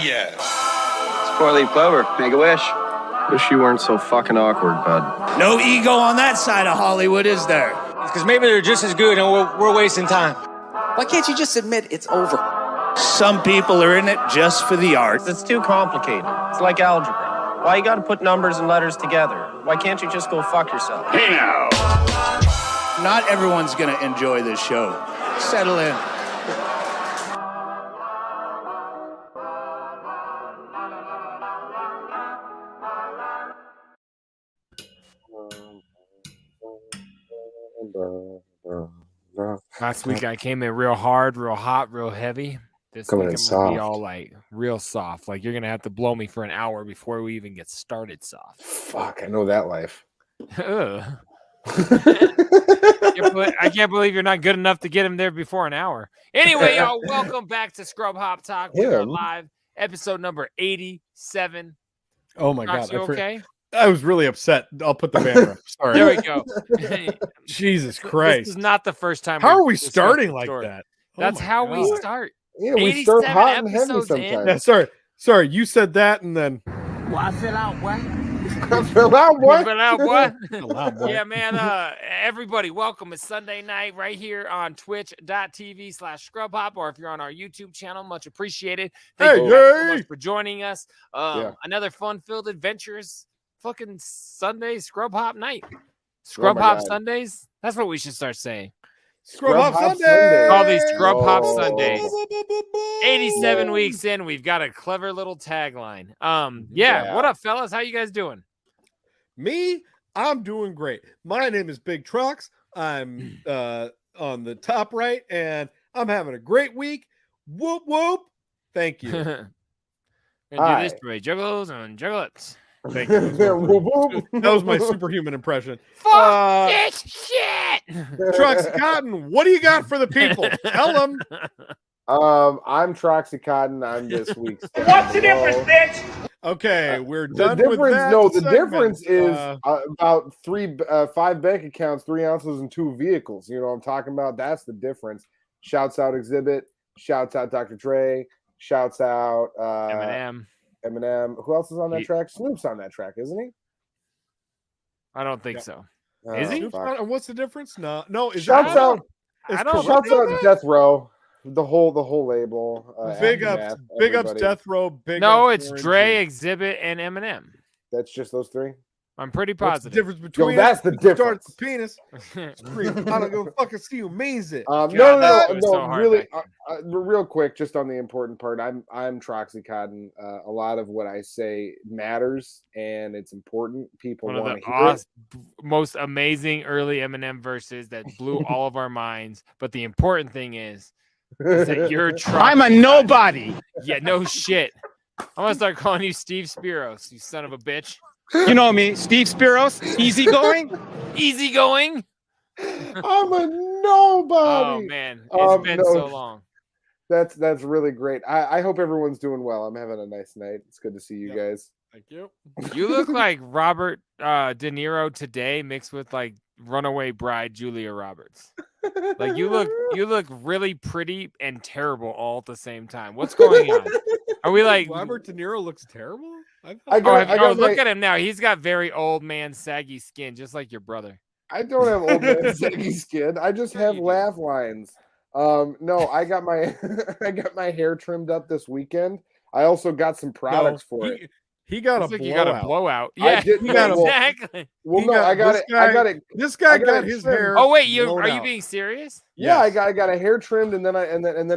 yes. It's four-leaf clover. Make a wish. Wish you weren't so fucking awkward, bud. No ego on that side of Hollywood, is there? Because maybe they're just as good and we're wasting time. Why can't you just admit it's over? Some people are in it just for the art. It's too complicated. It's like algebra. Why you gotta put numbers and letters together? Why can't you just go fuck yourself? Hey now. Not everyone's going to enjoy this show. Settle in. Last week I came in real hard, real hot, real heavy. This Coming week in I'm gonna be soft. all like real soft. Like you're gonna have to blow me for an hour before we even get started soft. Fuck, I know that life. Ugh. I can't believe you're not good enough to get him there before an hour. Anyway, y'all, welcome back to Scrub Hop Talk. We are live, episode number 87. Oh my Trox, God. you okay? I was really upset. I'll put the banner up. Sorry. There we go. Jesus Christ. This is not the first time. How are we discussed starting the like story. that? That's how we start. Yeah, we start 87 hot and heavy episodes in. sometimes. Yeah, sorry. You said that and then Well, I fill out what? Fill out what? But now what? Loud boy. Yeah, man. Everybody, welcome. It's Sunday night right here on twitch.tv/scrubhop, or if you're on our YouTube channel, much appreciated. Thank you guys so much for joining us. Another fun-filled adventures. Fucking Sunday Scrub Hop night. Scrub Hop God. Sundays. That's what we should start saying. Scrub Hop Sunday. Call these Scrub Hop Oh. Sundays. 87 weeks in, we've got a clever little tagline. Yeah. What up, fellas? How you guys doing? Me, I'm doing great. My name is Big Trox. I'm on the top right, and I'm having a great week. Whoop whoop. Thank you. Gonna do Hi. this for juggalos and juggalettes. Thank you. Whoop, whoop. That was my superhuman impression. Fuck this shit. Troxy Cotton, what do you got for the people? Tell them. I'm Troxy Cotton. I'm this week's. What's the difference, bitch? Okay, we're The done with difference, that. no, the segment. difference is about 5 bank accounts, 3 ounces, and 2 vehicles. You know what I'm talking about? That's the difference. Shouts out Exhibit. Shouts out Dr. Dre. Shouts out Eminem. Who else is on that track? Snoop's on that track, isn't he? I don't think so. Is he? Fuck. And what's the difference? No. Is Shouts that out, I don't shouts out Death Row. The whole label. big Aftermath, ups, big ups, everybody. Death Row. Big No, ups, it's Orange Dre, and- Exhibit, and Eminem. That's just those 3. I'm pretty What's the positive. difference between that's the difference. Starts the penis. Scream, I don't give a fucking see who means it. that was so hard really, back real quick, just on the important part. I'm Troxy Cotton. A lot of what I say matters and it's important. People One of want the to hear it. most amazing early Eminem verses that blew all of our minds. But the important thing is that you're I'm a nobody. Yeah, no shit. I'm gonna start calling you Steve Spiros, you son of a bitch. You know me, Steve Spiros, easygoing. Easygoing. I'm a nobody. Oh man, it's been so long. That's really great. I hope everyone's doing well. I'm having a nice night. It's good to see you guys. Thank you. You look like Robert De Niro today, mixed with like runaway bride Julia Roberts. Like you look really pretty and terrible all at the same time. What's going on? Are we like Robert De Niro looks terrible? Look at him now. He's got very old man saggy skin, just like your brother. I don't have old man saggy skin. I just have laugh lines. No, I got my hair trimmed up this weekend. I also got some products for it. He got Looks a like you blowout. got a blowout. I Yeah, didn't- exactly. Well, no, I got it. I got it. This guy I got got it his trimmed. hair. Oh wait, blown are you out. being serious? Yeah, Yes. I got a hair trimmed and then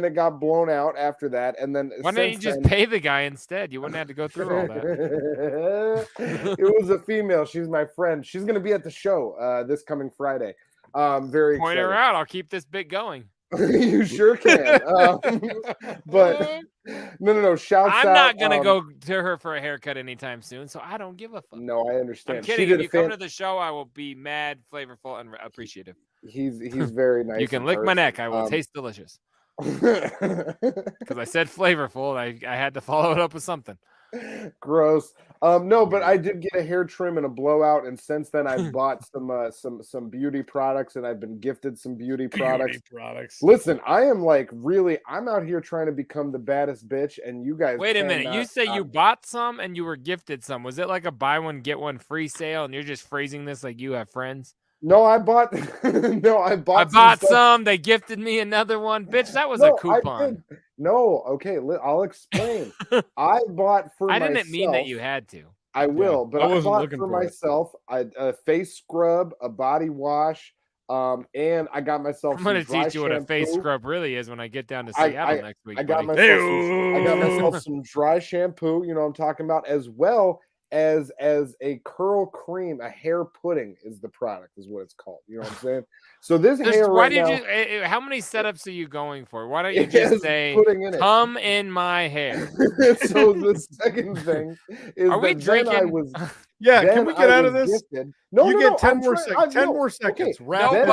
it got blown out after that. And then Why don't you just pay the guy instead? You wouldn't have to go through all that. It was a female. She's my friend. She's gonna be at the show this coming Friday. Very Point her excited. out. I'll keep this bit going. You sure can. But no. Shouts out. I'm not gonna go to her for a haircut anytime soon, so I don't give a fuck. No, I understand. I'm She kidding. did If a you come to the show, I will be mad, flavorful, and appreciative. He's very nice. You can in lick my person. neck. I will taste delicious. Because I said flavorful, and I had to follow it up with something. Gross. No, but I did get a hair trim and a blowout, and since then I've bought some beauty products, and I've been gifted some beauty products. Listen, I'm out here trying to become the baddest bitch, and you guys. Wait a minute. You say you bought some and you were gifted some. Was it like a buy one get one free sale? And you're just phrasing this like you have friends? No, I bought. I bought some. They gifted me another one. Bitch, that was a coupon. No, okay, I'll explain. I bought for myself. I didn't mean that you had to. I will, but I bought for myself a face scrub, a body wash, and I got myself. I'm going to teach you what a face scrub really is when I get down to Seattle next week. I got myself some dry shampoo. You know what I'm talking about, as well as a curl cream, a hair pudding is the product, is what it's called. You know what I'm saying? So this hair. Why did you? How many setups are you going for? Why don't you just say "come in my hair"? So the second thing is, are we drinking? Can we get out of this? Gifted. No, you no, get 10 more seconds. 10 more seconds. Okay.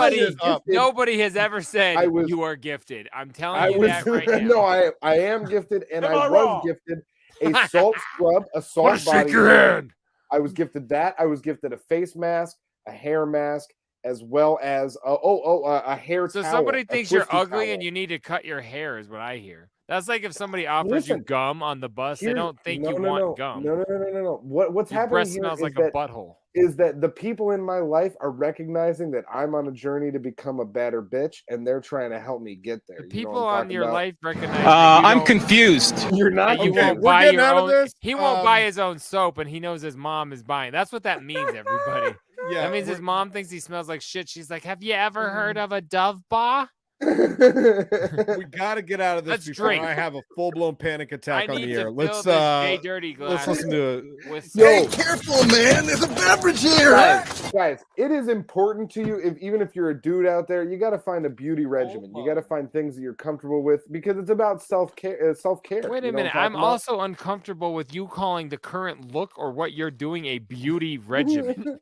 Nobody has ever said you are gifted. I'm telling you that right now. No, I am gifted, and I was gifted a salt scrub, a salt body. Shake your hand. I was gifted that. I was gifted a face mask, a hair mask, as well as a hair towel. So somebody thinks you're ugly towel. And you need to cut your hair, is what I hear. That's like if somebody offers you gum on the bus, they don't think you want gum. No. What's your happening breath here smells is like a butthole. Is that the people in my life are recognizing that I'm on a journey to become a better bitch, and they're trying to help me get there. The people on your life recognize. I'm confused. You're not. You won't buy your own. He won't buy his own soap, and he knows his mom is buying. That's what that means, everybody. That means his mom thinks he smells like shit. She's like, "Have you ever heard of a Dove bar?" We got to get out of this before I have a full-blown panic attack on the air. Let's JDirty glass. Let's listen to it. Hey, careful, man! There's a beverage here. Guys, it is important to you. Even if you're a dude out there, you got to find a beauty regimen. You got to find things that you're comfortable with, because it's about self-care. Wait a minute. I'm also uncomfortable with you calling the current look or what you're doing a beauty regimen.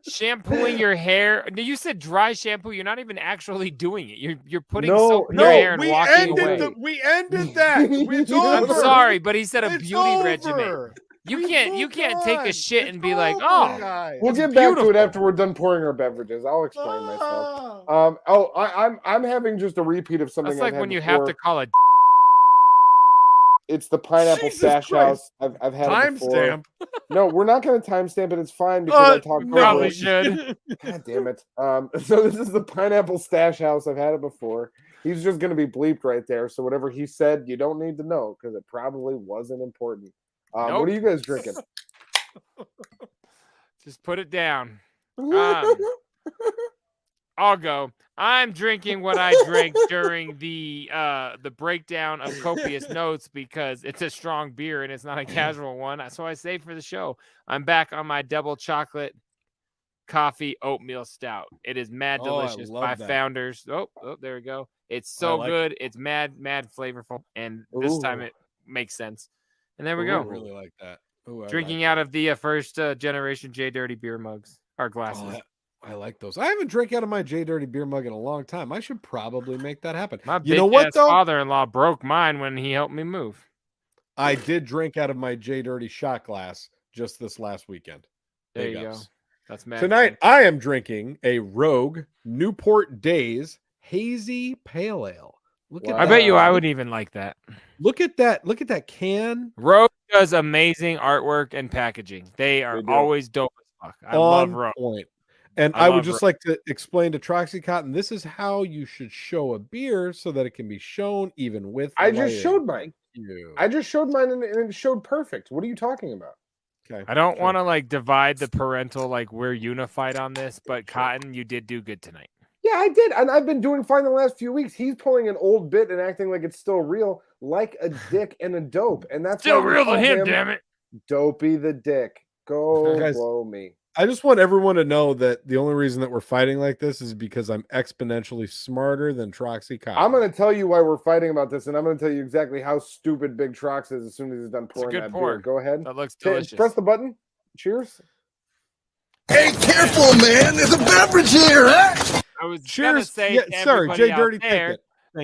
Shampooing your hair. You said dry shampoo. You're not even actually doing it. You're putting soap in your hair and walking away. We ended that. It's over. I'm sorry, but he said a beauty regimen. You can't take a shit and be like, oh, we'll get back to it after we're done pouring our beverages. I'll explain myself. I'm having just a repeat of something. That's like when you have to call it. It's the pineapple stash house. I've had it before. Timestamp. No, we're not going to timestamp it. It's fine because I talked. Probably should. God damn it. So this is the pineapple stash house. I've had it before. He's just going to be bleeped right there. So whatever he said, you don't need to know, because it probably wasn't important. What are you guys drinking? Just put it down. I'll go. I'm drinking what I drank during the breakdown of copious notes, because it's a strong beer and it's not a casual one. So I say for the show, I'm back on my double chocolate coffee oatmeal stout. It is mad delicious by Founders. Oh, there we go. It's so good. It's mad flavorful, and this time it makes sense. And there we go. I really like that. Drinking out of the first generation JDirty beer mugs or glasses. I like those. I haven't drank out of my JDirty beer mug in a long time. I should probably make that happen. My father-in-law broke mine when he helped me move. I did drink out of my JDirty shot glass just this last weekend. There you go. That's mad. Tonight I am drinking a Rogue Newport Days Hazy Pale Ale. I bet you I would even like that. Look at that can. Rogue does amazing artwork and packaging. They are always dope as fuck. I love Rogue. Point. And I would just like to explain to Troxy Cotton, this is how you should show a beer so that it can be shown even with. I just showed mine. And it showed perfect. What are you talking about? Okay. I don't want to like divide the parental, like we're unified on this, but Cotton, you did do good tonight. Yeah, I did. And I've been doing fine the last few weeks. He's pulling an old bit and acting like it's still real, like a dick and a dope. And that's still real to him, damn it. Dopey the dick. Go blow me. I just want everyone to know that the only reason that we're fighting like this is because I'm exponentially smarter than Troxy Cotton. I'm going to tell you why we're fighting about this, and I'm going to tell you exactly how stupid Big Trox is as soon as he's done pouring that beer. Go ahead. That looks delicious. Press the button. Cheers. Hey, careful, man! There's a beverage here. Huh? I was going to say, sorry, JDirty.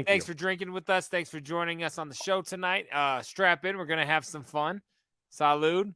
Thanks for drinking with us. Thanks for joining us on the show tonight. Strap in. We're going to have some fun. Salud.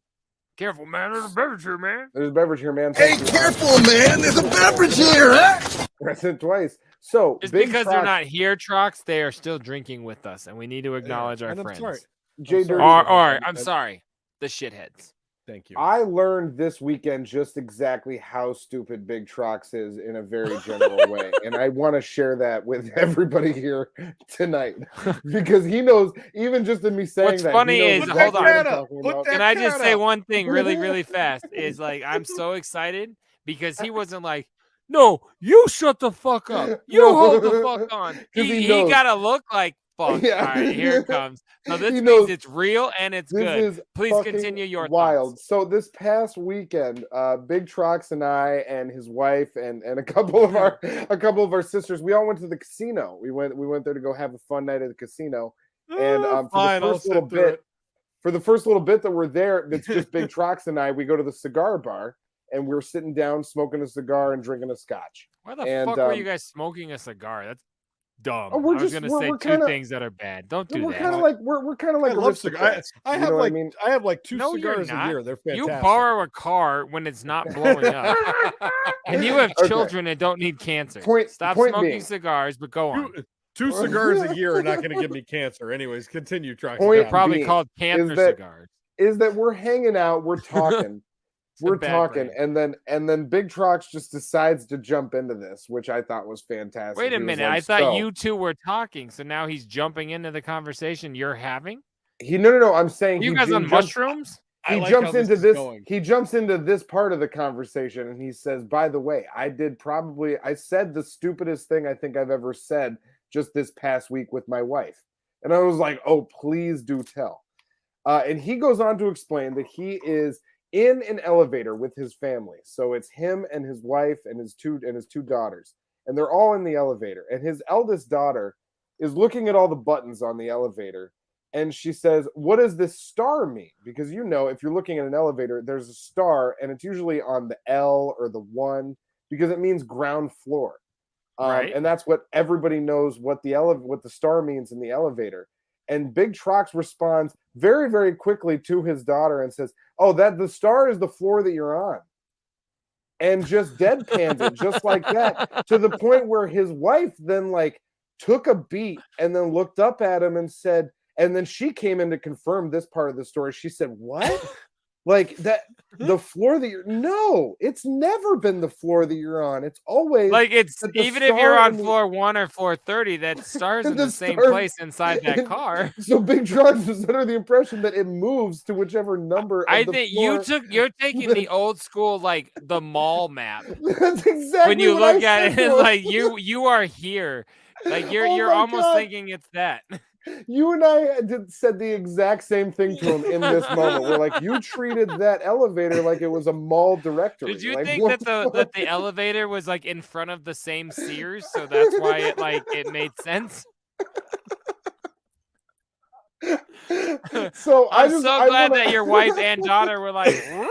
Careful, man. There's a beverage here, man. There's a beverage here, man. Hey, careful, man. There's a beverage here, huh? I said twice. So Just Big because they're Trox- not here, Trox, they are still drinking with us, and we need to acknowledge our And I'm friends. sorry. JDirty. I'm sorry. The shitheads. Thank you. I learned this weekend just exactly how stupid Big Trox is in a very general way. And I want to share that with everybody here tonight because he knows, even just in me saying What's that. funny he knows is, exactly hold on. what I'm talking about. Can I just say one thing really, really fast? Is like, I'm so excited because he wasn't like, no, you shut the fuck up. You No. hold the fuck on. 'Cause He knows. got to look like, fuck. Yeah. All right, here it comes. So this He means knows it's real and it's This good. is Please fucking continue your wild. thoughts. So this past weekend, Big Trox and I and his wife and a couple of our sisters, we all went to the casino. We went there to go have a fun night at the casino. And Fine, I'll sit through it. for the first little bit that we're there, that's just Big Trox and I, we go to the cigar bar and we're sitting down smoking a cigar and drinking a scotch. Why the And, fuck were you guys smoking a cigar? That's dumb. Oh, we're I was just- gonna we're- say we're two kinda- things that are bad. Don't do We're that. kind of like we're kind of like I love cigars. aristocrats. I You have know what like I mean? I have like 2 No, you're cigars a not. year. They're fantastic. You borrow a car when it's not blowing up, and you have Okay. children that don't need cancer. Stop Point smoking being- cigars, but go on. 2 cigars a year are not going to give me cancer. Anyways, continue, Troxy. Point Cotton. Probably being called cancer that- cigars. Is that we're hanging out, we're talking. a We're bad talking, brand. and then Big Trox just decides to jump into this, which I thought was fantastic. Wait a He was minute. like, I thought "So-" you two were talking, so now he's jumping into the conversation you're having. No. I'm saying You he guys on jumps- mushrooms? I He like jumps how this into is this. going. He jumps into this part of the conversation, and he says, "By the way, I said the stupidest thing I think I've ever said just this past week with my wife." And I was like, "Oh, please do tell." And he goes on to explain that he is in an elevator with his family. So it's him and his wife and his two daughters, and they're all in the elevator. And his eldest daughter is looking at all the buttons on the elevator, and she says, "What does this star mean?" Because if you're looking at an elevator, there's a star, and it's usually on the L or the 1 because it means ground floor. Right. And that's what everybody knows what the star means in the elevator. And Big Trox responds very, very quickly to his daughter and says, "Oh, that the star is the floor that you're on." And just deadpans it just like that, to the point where his wife then like took a beat and then looked up at him and said, and then she came in to confirm this part of the story. She said, "What? Like that the floor that no, it's never been the floor that you're on. It's always Like it's that the even if you're star on and the- floor 1 or floor 30, that star's in The the same star- place inside that car. So Big Trox was under the impression that it moves to whichever number. Of I the think floor. you're taking the old school like the mall map. That's exactly When you what I look at said it, to it's him. like you are here. Like you're Oh you're my almost God. thinking it's that. You and I said the exact same thing to him in this moment. We're like, you treated that elevator like it was a mall directory. Did you Like, think what that the elevator was like in front of the same Sears, so that's why it made sense? So I'm just, so I glad wanna- that your wife and daughter were like, No,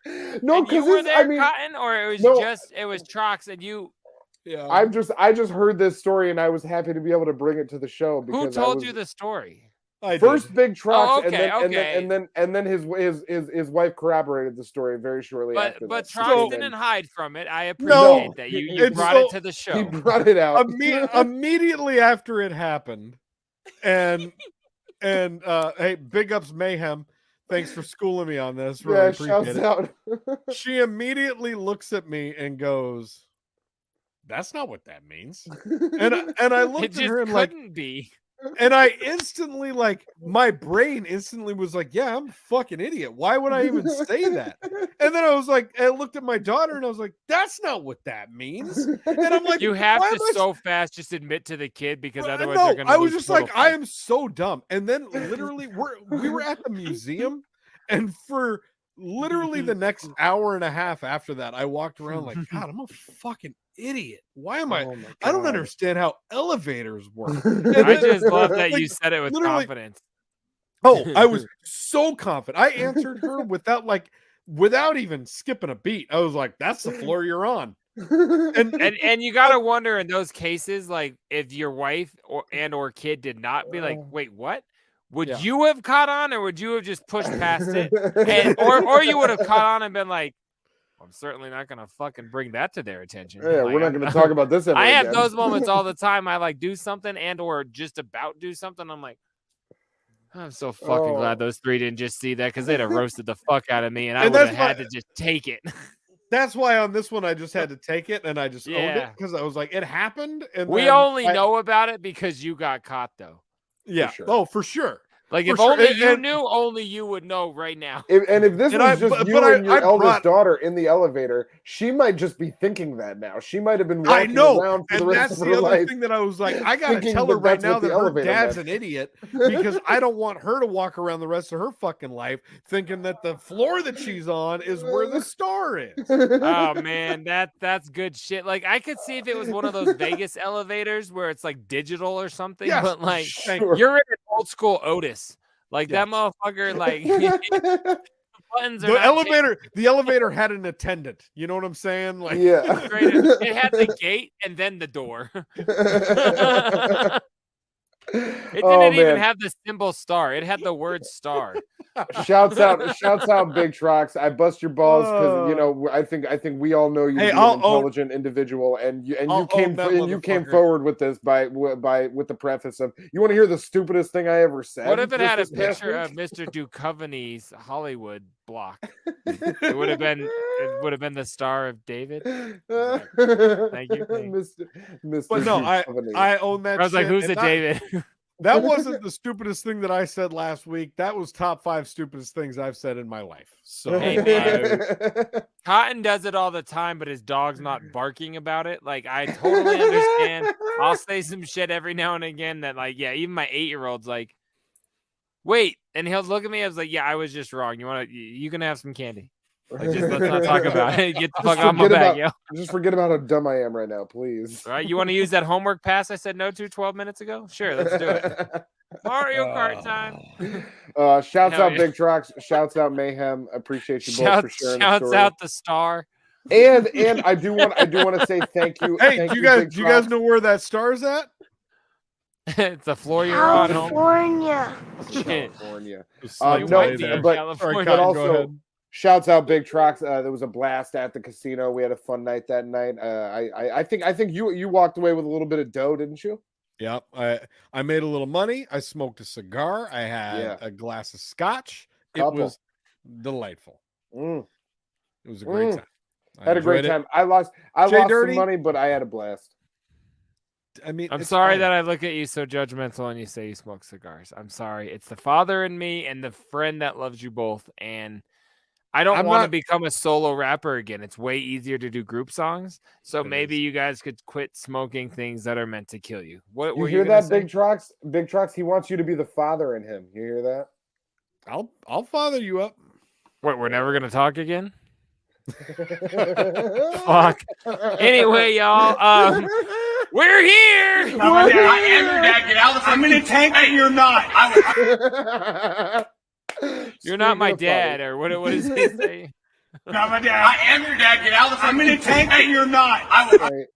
and you because were there, I mean, Cotton, or it was no. it was Trox and you. Yeah. I just heard this story and I was happy to be able to bring it to the show because Who I told was- you the story? I First did. Big Trox, Oh, and okay, then okay. and then his wife corroborated the story very shortly But after but that. Trox So- didn't hide from it. I No, appreciate that you it's brought so- it to the He show. brought it out. Immediately after it happened, and hey, big ups Mayhem. Thanks for schooling me on this. Really Yeah, appreciate shouts it. out. She immediately looks at me and goes, "That's not what that means." And I It looked at just her and like, couldn't be. and I instantly like my brain instantly was like, "Yeah, I'm a fucking idiot. Why would I even say that?" And then I was like, I looked at my daughter and I was like, "That's not what that means." And I'm like, You have "Why to am I so fast just admit to the kid because otherwise no, they're gonna. I was lose just like, total I faith. am so dumb. And then literally, we were at the museum, and for literally the next hour and a half after that, I walked around like, God, I'm a fucking idiot. Why am I? Oh my I don't God. understand how elevators work. I just love that you like, said it with literally- confidence. Oh, I was so confident. I answered her without even skipping a beat. I was like, "That's the floor you're on." And you gotta wonder in those cases, like if your wife or kid did not be like, wait, what? would Yeah. you have caught on, or would you have just pushed past it? And or you would have caught on and been like, I'm certainly not gonna fucking bring that to their attention. Yeah, Like, we're not going to talk about this ever I have again. those moments all the time. I like do something and or just about do something. I'm like, I'm so fucking glad those three didn't just see that, because they'd have roasted the fuck out of me, and I would have had to just take it. That's why on this one I just had to take it, and I just owned it, because I was like, it happened. And we only know about it because you got caught, though. Yeah. For sure. Oh, for sure. Like, For if sure. only And- you and- knew, only you would know right now. And if this And was I- just but- you but and your I eldest brought- daughter in the elevator, she might just be thinking that now. She might have been I walking know, around for the and rest that's of the her other life. thing that I was like, I gotta thinking tell her that right that's now what that the her elevator dad's meant. an idiot, because I don't want her to walk around the rest of her fucking life thinking that the floor that she's on is where the star is. Oh man, that's good shit. Like, I could see if it was one of those Vegas elevators where it's like digital or something, Yes, but like Sure. you're in an old school Otis. Like Yes. that motherfucker, like the buttons are The not changing. the elevator had an attendant. You know what I'm saying? Like, Yeah. Straight up. It had the gate and then the door. It didn't even have the symbol star. It had the word star. Shouts out, Big Trox. I bust your balls because you know I think we all know you to be an intelligent individual, and you came forward with this with the preface of, you want to hear the stupidest thing I ever said? What if it had a this past picture week? of Mr. Duchovny's Hollywood block? It would have been the Star of David. Thank you. Mr. but no, Duchovny. I own that. I was like, shit, who's and the David? That wasn't the stupidest thing that I said last week. That was top 5 stupidest things I've said in my life. So Hey, man. Cotton does it all the time, but his dog's not barking about it. Like, I totally understand. I'll say some shit every now and again that, like, yeah, even my 8-year-old's like, wait, and he'll look at me. I was like, yeah, I was just wrong. You can have some candy. Like, just let's not talk about it. Get the fuck out of my bag, yo. Just forget about how dumb I am right now, please. All right, you want to use that homework pass I said no to 12 minutes ago? Sure, let's do it. Mario Kart time. Shouts Hell out yeah. Big Trucks. Shouts out Mayhem. Appreciate you both for sharing the Shouts story. out the star. And I do want to say thank you. hey, thank do you guys Big Trucks. know where that star's at? It's the floor you're on home. California. California. You No, might be in but California. Cotton, go also ahead. shouts out Big Trox. There was a blast at the casino. We had a fun night that night. I think you walked away with a little bit of dough, didn't you? Yep. I made a little money. I smoked a cigar. I had a glass of scotch. Couple. It was delightful. Mm. It was a great time. I had a great enjoyed it. time. I lost some JDirty? money, but I had a blast. I mean, I'm it's sorry fine. that I look at you so judgmental and you say you smoke cigars. I'm sorry. It's the father in me and the friend that loves you both. And I don't I'm want to not- become a solo rapper again. It's way easier to do group songs. So maybe you guys could quit smoking things that are meant to kill you. What You were hear gonna that, say? Big Trox? Big Trox, he wants you to be the father in him. You hear that? I'll father you up. What, we're never gonna talk again? Fuck. Anyway, y'all, we're here. I am your dad. Get out of the I'm in a tank and you're not. You're not my Speaking of dad, father. or what is he saying? Not my dad. I am your dad. Get out of the I'm in a tank and you're not. I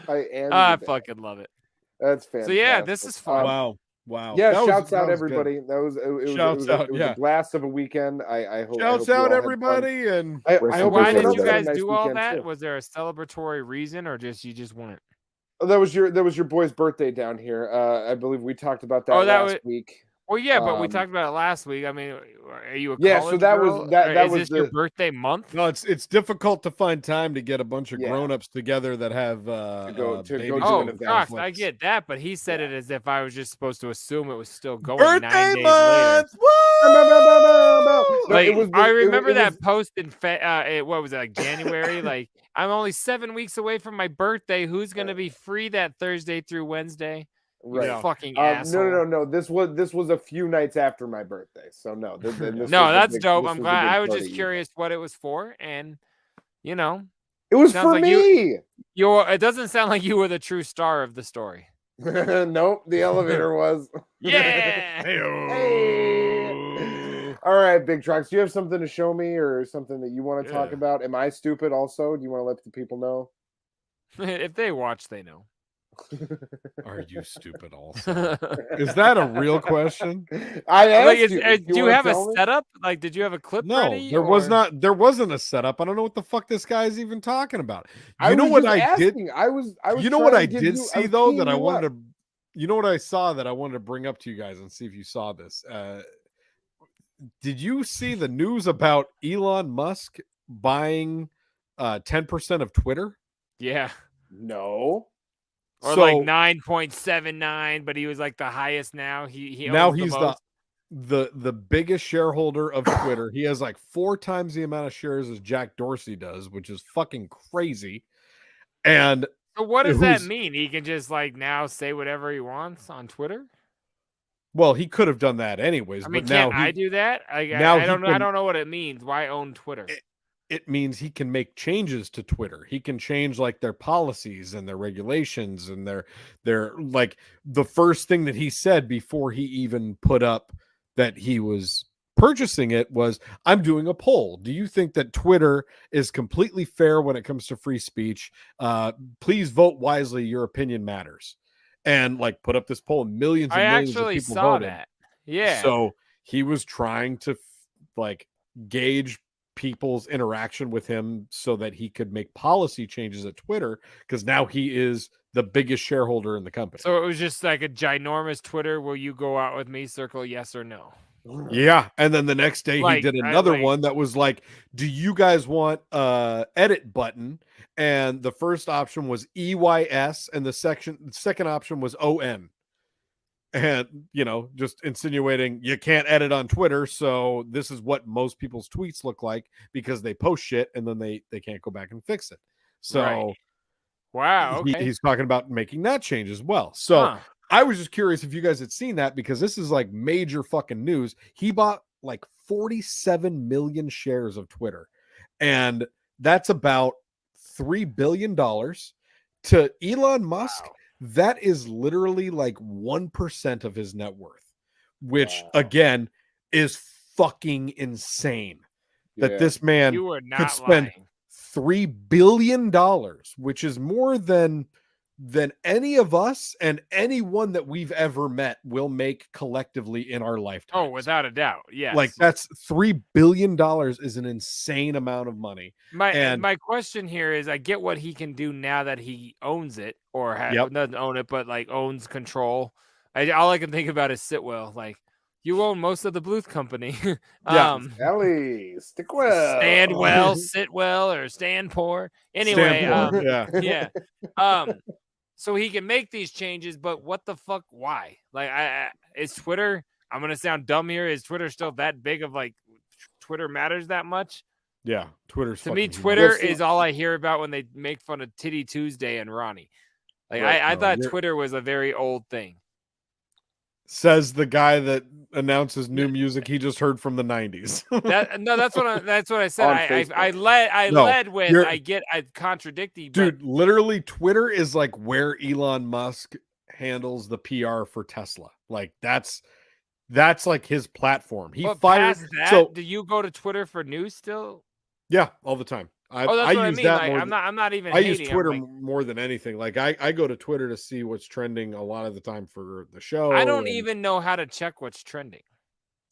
am. I your dad. fucking love it. That's fantastic. So yeah, this is fun. Wow. Yeah, That was- shouts that out was good. everybody. That was it was Shouts out, it was yeah. a blast of a weekend. I hope. Shouts I hope you out all had fun. everybody, and I So hope why everyone did else you had a guys nice do all weekend, that? too. Was there a celebratory reason, or just you just wanted? Oh, that was your boy's birthday down here. I believe we talked about that Oh, that last was- week. Well, yeah, but we Um, talked about it last week. I mean, are you a Yeah, so college that was- girl? that- Or that is was this your the- birthday month? no, it's difficult to find time to get a bunch of Yeah. grown-ups together that have go babies do and an Oh, event. Trox, I conflicts. get that, but he said it as if I was just supposed to assume it was still going 9 Birthday days month. later. Woo! No, Like, it was the- I it- remember it that was- post in what was it, like January? Like, I'm only 7 weeks away from my birthday. Who's gonna be free that Thursday through Wednesday? You Right. fucking asshole. No. This was a few nights after my birthday, so no. This No, was a that's big- dope. this I'm was a glad. big I was party just event. curious what it was for, and It was sounds for like me. it doesn't sound like you were the true star of the story. Nope, the elevator was. Yeah. Hey. All right, Big Trucks. Do you have something to show me or something that you want to talk Yeah. about? Am I stupid also? Do you want to let the people know? If they watch, they know. Are you stupid also? Is that a real question? I asked Like, you. do you wanna have a tell me? setup? Like, did you have a clip No, ready? there was or- not. There wasn't a setup. I don't know what the fuck this guy's even talking about. I You know was what just I did? asking. I was. You know what trying I to give did you- see was though teeing that I you wanted up. to. You know what I saw that I wanted to bring up to you guys and see if you saw this. Did you see the news about Elon Musk buying 10% of Twitter? Yeah. No. Or So- like 9.79, but he was like the highest now. He now owns he's the most. the biggest shareholder of Twitter. He has like 4 times the amount of shares as Jack Dorsey does, which is fucking crazy. And So what does that who's- mean? He can just like now say whatever he wants on Twitter? well, he could have done that anyways, I mean, but now can't I do that? now I he don't know. I can- don't know what it means. Why own Twitter? it means he can make changes to Twitter. He can change like their policies and their regulations and their like the first thing that he said before he even put up that he was purchasing it was, I'm doing a poll. Do you think that Twitter is completely fair when it comes to free speech? Please vote wisely. Your opinion matters. And like put up this poll and millions and I millions of actually people saw voted. that. Yeah. So he was trying to like gauge people's interaction with him so that he could make policy changes at Twitter because now he is the biggest shareholder in the company. So it was just like a ginormous Twitter. Will you go out with me? Circle yes or no. Yeah, and then the next day Like, he did I- another like- one that was like, do you guys want edit button? And the first option was EYS and the second option was ON. And just insinuating you can't edit on Twitter, so this is what most people's tweets look like because they post shit and then they can't go back and fix it. So Right. Wow. Okay. he's talking about making that change as well. So Huh. I was just curious if you guys had seen that because this is like major fucking news. He bought like 47 million shares of Twitter, and that's about $3 billion to Elon Musk. Wow. That is literally like 1% of his net worth, which Wow. again is fucking insane that Yeah. this man You were not spend lying. $3 billion, which is more than any of us and anyone that we've ever met will make collectively in our lifetime. Oh, without a doubt. Yes. Like that's $3 billion is an insane amount of money. and- my question here is, I get what he can do now that he owns it, or Yep. doesn't own it, but like owns control. All I can think about is Sitwell. Like, you own most of the Bluth company. Yeah. Ellie, stick well. Stand well, sit well, or stand poor. Anyway, Stanford, yeah. yeah. So he can make these changes, but what the fuck? Why? Like, is Twitter? I'm gonna sound dumb here. Is Twitter still that big of like Twitter matters that much? Yeah, Twitter's To me, fucking huge. Twitter Yes, is all I hear about when they make fun of Titty Tuesday and Ronnie. Like, Right, I no, thought you're- Twitter was a very old thing. Says the guy that announces new music he just heard from the 90s. That's what I said. On I Facebook. led with you're- I contradicting, Dude, literally Twitter is like where Elon Musk handles the PR for Tesla. Like that's like his platform. He but fired past that, so do you go to Twitter for news still? yeah, all the time. Oh, that's I what I use mean. that Like, more I'm not even. I use hating. I'm Twitter like, more than anything. Like I go to Twitter to see what's trending a lot of the time for the show. I don't and- even know how to check what's trending.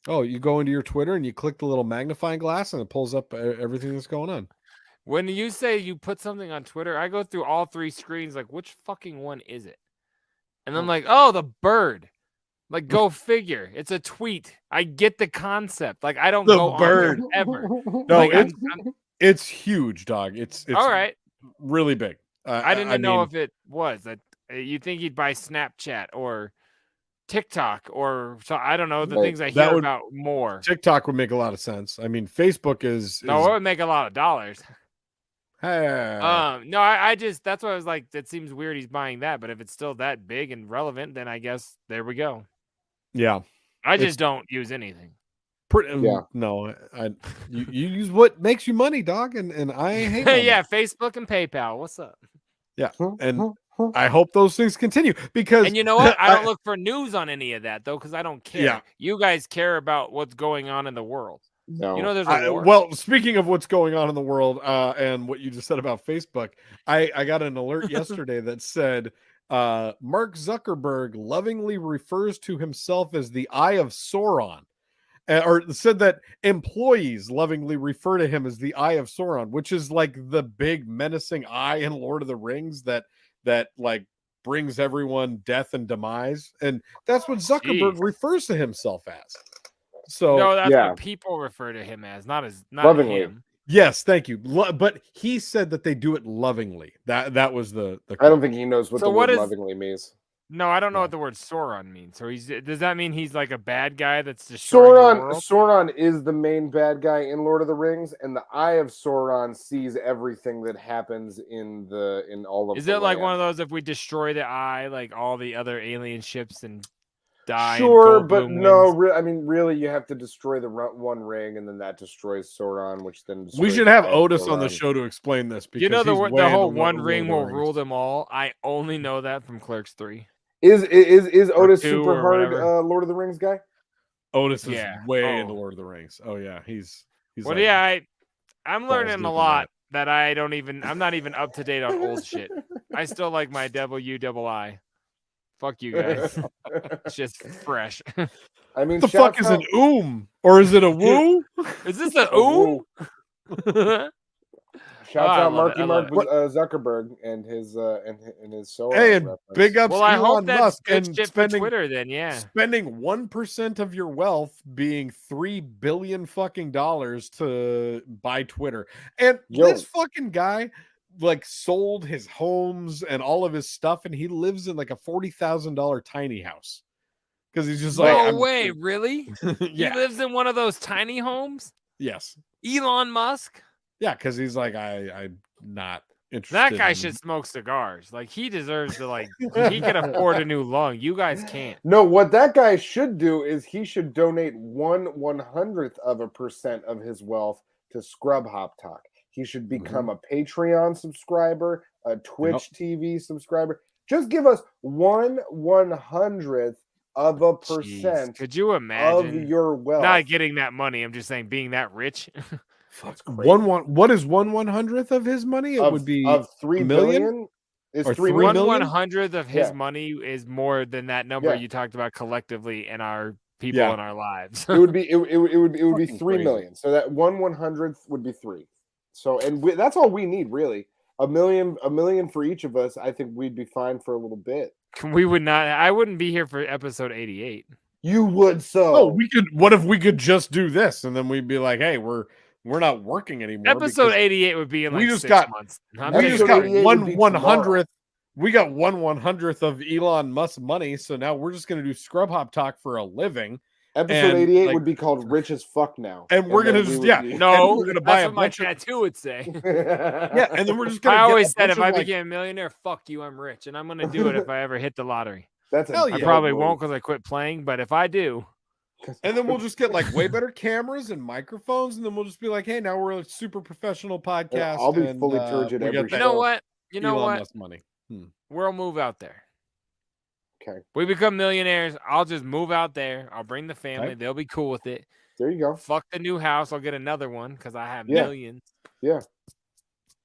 Oh, you go into your Twitter and you click the little magnifying glass and it pulls up everything that's going on. When you say you put something on Twitter, I go through all 3 screens. Like, which fucking one is it? And I'm like, oh, the bird. Like, go figure. It's a tweet. I get the concept. Like, I don't The go bird. on there ever. No, Like, it's huge, dog. It's all right. really big. I didn't know mean, if it was that. You think he'd buy Snapchat or TikTok or so? I don't know the Right. things I That hear would- about more. TikTok would make a lot of sense. I mean, Facebook is No, it would make a lot of dollars. Hey. No, I just that's why I was like, that seems weird. He's buying that, but if it's still that big and relevant, then I guess there we go. yeah. I It's- just don't use anything. Yeah. No, you use what makes you money, dog, and I hate on Yeah, Facebook and PayPal. What's up? it. And I hope those things continue because And you know what? I don't look for news on any of that though, because I don't care. Yeah. You guys care about what's going on in the world. No. You know, there's a war. well, speaking of what's going on in the world and what you just said about Facebook, I got an alert yesterday that said Mark Zuckerberg lovingly refers to himself as the Eye of Sauron, or said that employees lovingly refer to him as the Eye of Sauron, which is like the big menacing eye in Lord of the Rings that like brings everyone death and demise, and that's what Zuckerberg refers to himself as. So no, that's what people refer to him as, not lovingly. him. Yes, thank you. But he said that they do it lovingly. That was the I don't think he knows what So the what word is- lovingly means. No, I don't know what the word Sauron means. So does that mean he's like a bad guy that's destroying the world? Sauron is the main bad guy in Lord of the Rings, and the Eye of Sauron sees everything that happens in all of. Is the it like land. one of those, if we destroy the eye, like all the other alien ships and die? Sure, and but Goldblum no. wins? I mean, really, you have to destroy the one ring, and then that destroys Sauron, which then We destroys should have the Eye of Otis on the Sauron. show to explain this. Because You know he's the way whole into one Lord ring of the will Rings. rule them all. I only know that from Clerks 3. Is Otis two super or hard whatever. Lord of the Rings guy? Otis is Yeah. way Oh. into Lord of the Rings. Oh yeah, he's Well, like, yeah, I'm balls learning deep a in lot that I'm not even up to date on old shit. I still like my WII. Fuck you guys. It's just fresh. I mean, what the fuck is an or is it a woo? Is this a woo. ooh? Shouts I out love it, Marky I Mark love Zuckerberg and his Sauron Hey, and reference. big ups Well, I hope Elon that's Musk good and shit for spending Twitter then, yeah. spending 1% of your wealth being $3 billion fucking dollars to buy Twitter. And this fucking guy like sold his homes and all of his stuff, and he lives in like a $40,000 tiny house because he's just like, No way, really? Yeah. He lives in one of those tiny homes? Yes. Elon Musk? Yeah, because he's like, I'm not interested. That guy in- should smoke cigars. Like, he deserves to, like, he can afford a new lung. You guys can't. No, what that guy should do is he should donate 1/100% of his wealth to Scrub Hop Talk. He should become a Patreon subscriber, a Twitch TV subscriber. Just give us 1/100th of a percent. Jeez. Could you imagine of your wealth? not getting that money? I'm just saying, being that rich. That's crazy. What is 1/100th of his money? It would be of 3 $1 million? billion. Is Or 3 $3 million? 1/100th of his Yeah. money is more than that number Yeah. you talked about collectively in our people Yeah. in our lives. It would be it would be Fucking 3 crazy. million. So that 1/100th would be 3. So that's all we need really. A million for each of us. I think we'd be fine for a little bit. We would not. I wouldn't be here for episode 88. You would so. Oh, we could. What if we could just do this, and then we'd be like, "Hey, we're not working anymore." Episode because 88 would be in like we just 6 got- months. we taking just a got break. 88 would be 1/100th. We got 1/100th of Elon Musk's money, so now we're just gonna do Scrub Hop Talk for a living, Episode and, 88 like- would be called "Rich as Fuck" now, and we're gonna then we just would be- No, we're gonna buy that's a what my bunch of- tattoo would say. yeah, and then we're just gonna. I get always a said bunch if I of, like- became a millionaire, fuck you, I'm rich, and I'm gonna do it if I ever hit the lottery. That's Hell a yeah. I dope probably move. won't because I quit playing, but if I do, and then we'll just get like way better cameras and microphones, and then we'll just be like, "Hey, now we're a super professional podcast." I'll be and, fully turgid we every get show. you know what? You know Elon what? Musk money. We'll move out there. Okay, We become millionaires. I'll just move out there. I'll bring the family. Okay. They'll be cool with it. there you go. Fuck the new house. I'll get another one because I have Yeah. millions. Yeah,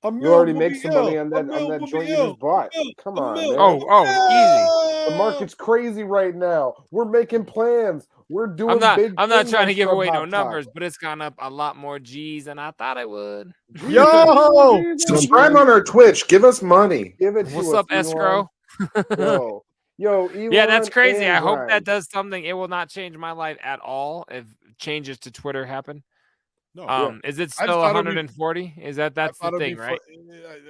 A you mil already will make be some money ill. on A that mil will joint be you ill. just bought. A mil. Come A on, mil. man. Oh, The market's crazy right now. We're making plans. We're doing easy. big I'm not things trying on to give Scrub away no Hop Talk. numbers, but it's gone up a lot more G's than I thought it would. Yo, Subscribe on our Twitch. Give us money. Give it to What's us, up, Elon. escrow? Yo, Elon Yeah, that's crazy. and I hope Grimes. that does something. It will not change my life at all if changes to Twitter happen. no, Is it I just still thought it'd be- 140? Is that's I the thought it'd thing, be right?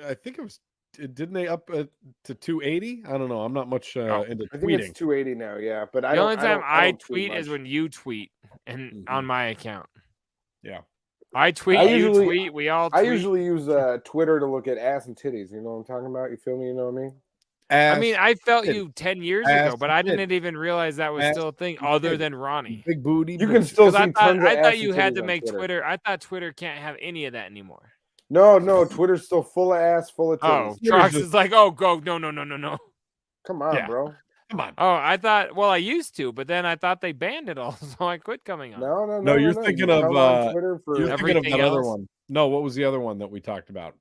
I think it was. Didn't they up to 280? I don't know. I'm not much into I think tweeting. it's 280 now. Yeah, but The only time I don't tweet is much. when you tweet and on my account. Yeah. I tweet, I you usually- tweet, we all I tweet. usually use Twitter to look at ass and titties. You know what I'm talking about? You feel me? You know what I mean? I mean, I felt titty. you 10 years Ass ago, but I titty. didn't even realize that was Ass still a thing and other titty. than Ronnie. Big booty. You can bitch. still Because see I thought, tons of I ass thought and you had titties to on make Twitter. I thought Twitter can't have any of that anymore. No, Twitter's still full of ass, full of Oh, titties. Trox is like, oh, go. No. Come on, Yeah. bro. Come on. Oh, I thought, well, I used to, but then I thought they banned it all, so I quit coming on. No, you're no. thinking You of, come on Twitter for You're thinking of Everything that other else? one. No, what was the other one that we talked about?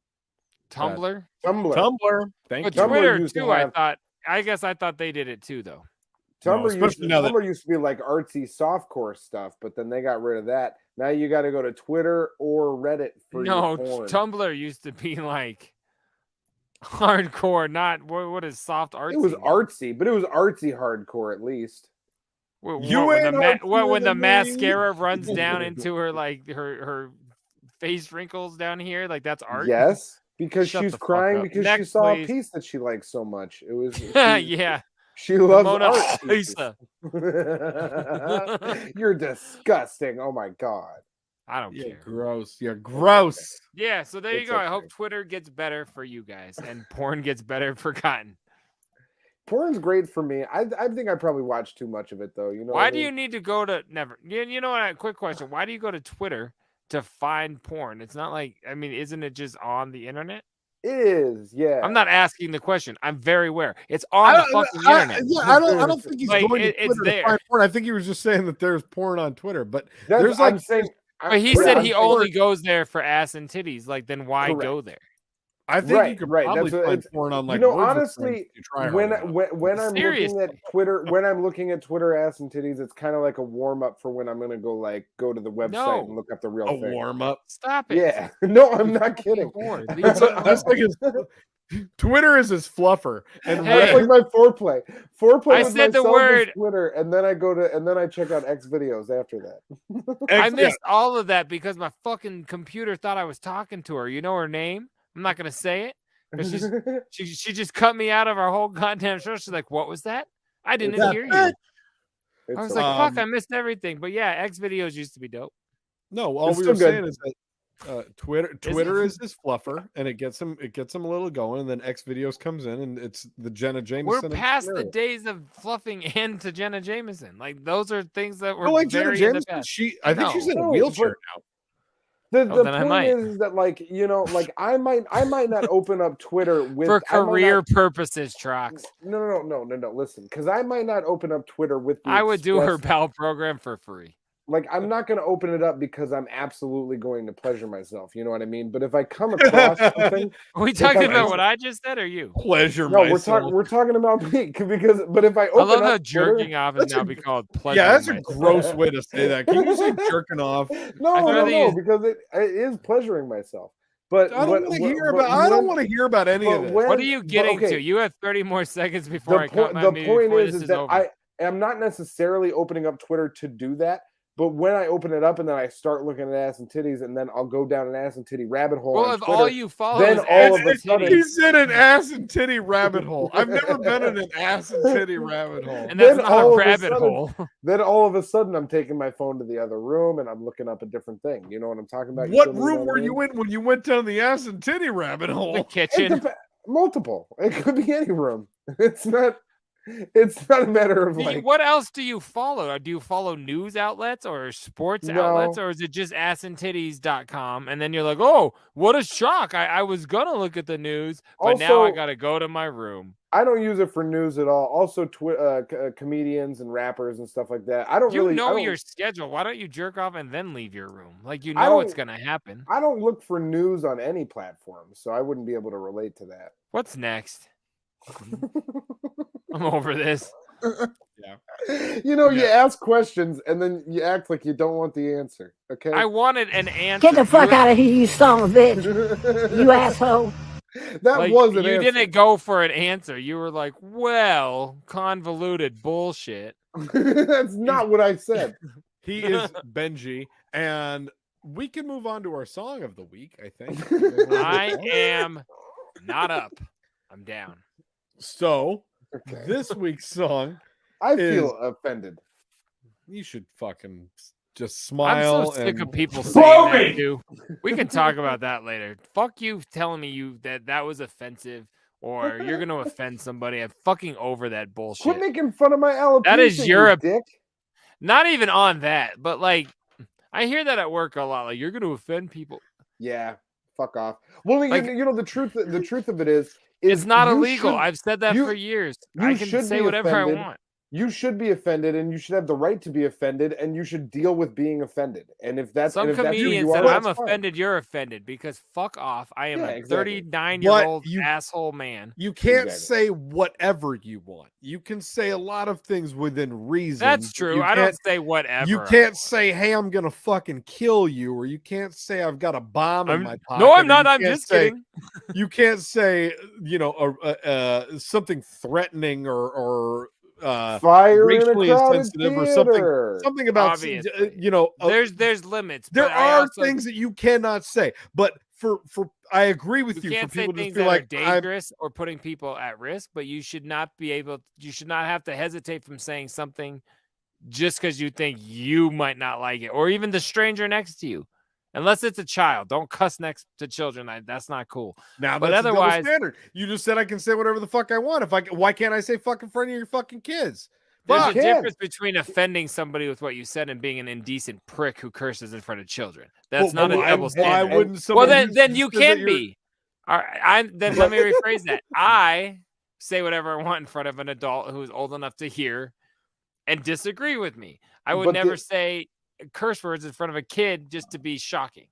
Tumblr? Tumblr. Tumblr. Thank But you. Tumblr Twitter, used to too, I have- thought I guess I thought they did it too, though. Tumblr used to be like artsy softcore stuff, but then they got rid of that. Now you got to go to Twitter or Reddit for your porn. Tumblr used to be like hardcore, not what is soft artsy? It was artsy, but it was artsy hardcore at least. When the mascara runs down into her like her face wrinkles down here, like that's art. Yes, because she's crying because she saw a piece that she liked so much. It was yeah. She loves Mona art. Lisa. You're disgusting. Oh my god. I don't care. Gross. You're gross. Yeah, so there you go. I hope Twitter gets better for you guys and porn gets better for Cotton. Porn's great for me. I think I probably watch too much of it though. You know. Why do you need to go to You know what? Quick question. Why do you go to Twitter to find porn? It's not like isn't it just on the internet? It is, yeah. I'm not asking the question. I'm very aware. It's on the fucking internet. I don't think he's like, going to Twitter to find porn. I think he was just saying that there's porn on Twitter, but there's like but he said he only goes there for ass and titties. Like, then why go there? I think you could probably find porn on like. Honestly, when I'm looking at Twitter ass and titties, it's kind of like a warm up for when I'm gonna go to the website and look up the real thing. A warm up. Stop it. Yeah. No, I'm not kidding. That's like Twitter is his fluffer, and that's like my foreplay. I said the word Twitter, and then I check out X videos after that. I missed all of that because my fucking computer thought I was talking to her. You know her name? I'm not gonna say it because she just cut me out of our whole goddamn show. She's like, "What was that? I didn't hear you." I was like, "Fuck, I missed everything." But yeah, X videos used to be dope. No, all we were saying is that Twitter is his fluffer, and it gets him a little going, and then X videos comes in, and it's the Jenna Jameson. We're past the days of fluffing into Jenna Jameson. Like those are things that were like very Jenna in the past. I think she's in a wheelchair now. The point is that I might not open up Twitter for career purposes, Trox. No. Listen, because I might not open up Twitter with. I would do her pal program for free. Like, I'm not going to open it up because I'm absolutely going to pleasure myself. You know what I mean? But if I come across something, are we talking about what I just said, or you? Pleasure myself. We're talking about me but if I open I love how Twitter, jerking off is now be called pleasure. Yeah, that's a gross way to say that. Can you say jerking off? No, because it is pleasuring myself. But I don't want to hear about any of this. What are you getting to? You have 30 more seconds before I cut my The point is that I am not necessarily opening up Twitter to do that. But when I open it up and then I start looking at ass and titties, and then I'll go down an ass and titty rabbit hole. Well, if Twitter, all you follow then is all of a sudden he's in an ass and titty rabbit hole. I've never been in an ass and titty rabbit hole. And that's not a rabbit hole. Then all of a sudden I'm taking my phone to the other room and I'm looking up a different thing. You know what I'm talking about? What room were you in when you went down the ass and titty rabbit hole? The kitchen. Multiple. It could be any room. It's not a matter of what else do you follow? Do you follow news outlets or sports outlets, or is it just assandtitties.com? And then you're like, oh, what a shock. I was going to look at the news, but now I got to go to my room. I don't use it for news at all. Also, comedians and rappers and stuff like that. I don't know your schedule. Why don't you jerk off and then leave your room? Like, you know what's going to happen. I don't look for news on any platform, so I wouldn't be able to relate to that. What's next? I'm over this. Yeah. You ask questions and then you act like you don't want the answer. Okay. I wanted an answer. Get the fuck out of here, you son of a bitch. You asshole. That wasn't you didn't go for an answer. You were like, well, convoluted bullshit. That's not what I said. He is Benji, and we can move on to our song of the week, I think. I am not up. I'm down. So, this week's song, I feel offended. You should fucking just smile. I'm so sick of people saying that, too. We can talk about that later. Fuck you telling me that was offensive or you're going to offend somebody. I'm fucking over that bullshit. Quit making fun of my alopecia, that is your dick. Not even on that, but like, I hear that at work a lot. Like, you're going to offend people. Yeah, fuck off. Well, the truth of it is it's not illegal. I've said that for years. I can say whatever I want. you should be offended, and you should have the right to be offended, and you should deal with being offended. And if that's some and if that's who comedians you said, are, "I'm that's fine. offended, you're offended," because fuck off. I am Yeah, a exactly. 39-year-old But you- asshole man. You can't Exactly. say whatever you want. You can say a lot of things within reason. That's but true. you I don't can't- say whatever. You can't say, "Hey, I'm gonna fucking kill you," or you can't say, "I've got a bomb in my pocket." No, I'm or not. you I'm can't just say- kidding. You can't say, something threatening or Fire in a racially crowded insensitive or theater. something about Obviously. there's There's limits. there but I are also- things that you cannot say. But for I agree with You you. For can't say people to things just be that like, are dangerous or putting people at risk, but you should not have to hesitate from saying something just because you think you might not like it, or even the stranger next to you. Unless it's a child, don't cuss next to children. That's not cool. Now, But that's a double otherwise- standard. You just said I can say whatever the fuck I want. Why can't I say fuck in front of your fucking kids? There's Fuck. a difference between offending somebody with what you said and being an indecent prick who curses in front of children. That's not a double Why standard. wouldn't Well, somebody then you just say that can you're- be. All right, then let me rephrase that. I say whatever I want in front of an adult who's old enough to hear and disagree with me. I would But never say curse words in front of a kid just to be shocking.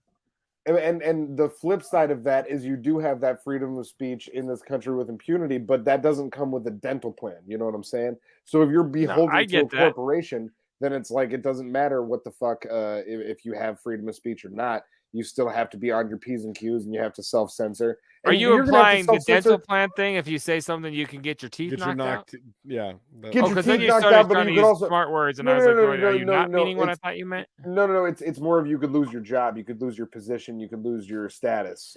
And the flip side of that is you do have that freedom of speech in this country with impunity, but that doesn't come with a dental plan. You know what I'm saying? So if you're beholden I to a get that. corporation, then it's like it doesn't matter what the fuck if you have freedom of speech or not. You still have to be on your P's and Q's, and you have to self-censor. Are And you you're gonna have to implying the self-censor- dental plan thing? If you say something, you can get your teeth Get your knocked out? yeah. Get your Because then teeth you knocked started out, but trying to you could use also smart words, and No, I was no, like, no, going, no, are you no, not no, meaning what I it's- thought you meant? No. It's more of you could lose your job, you could lose your position, you could lose your status.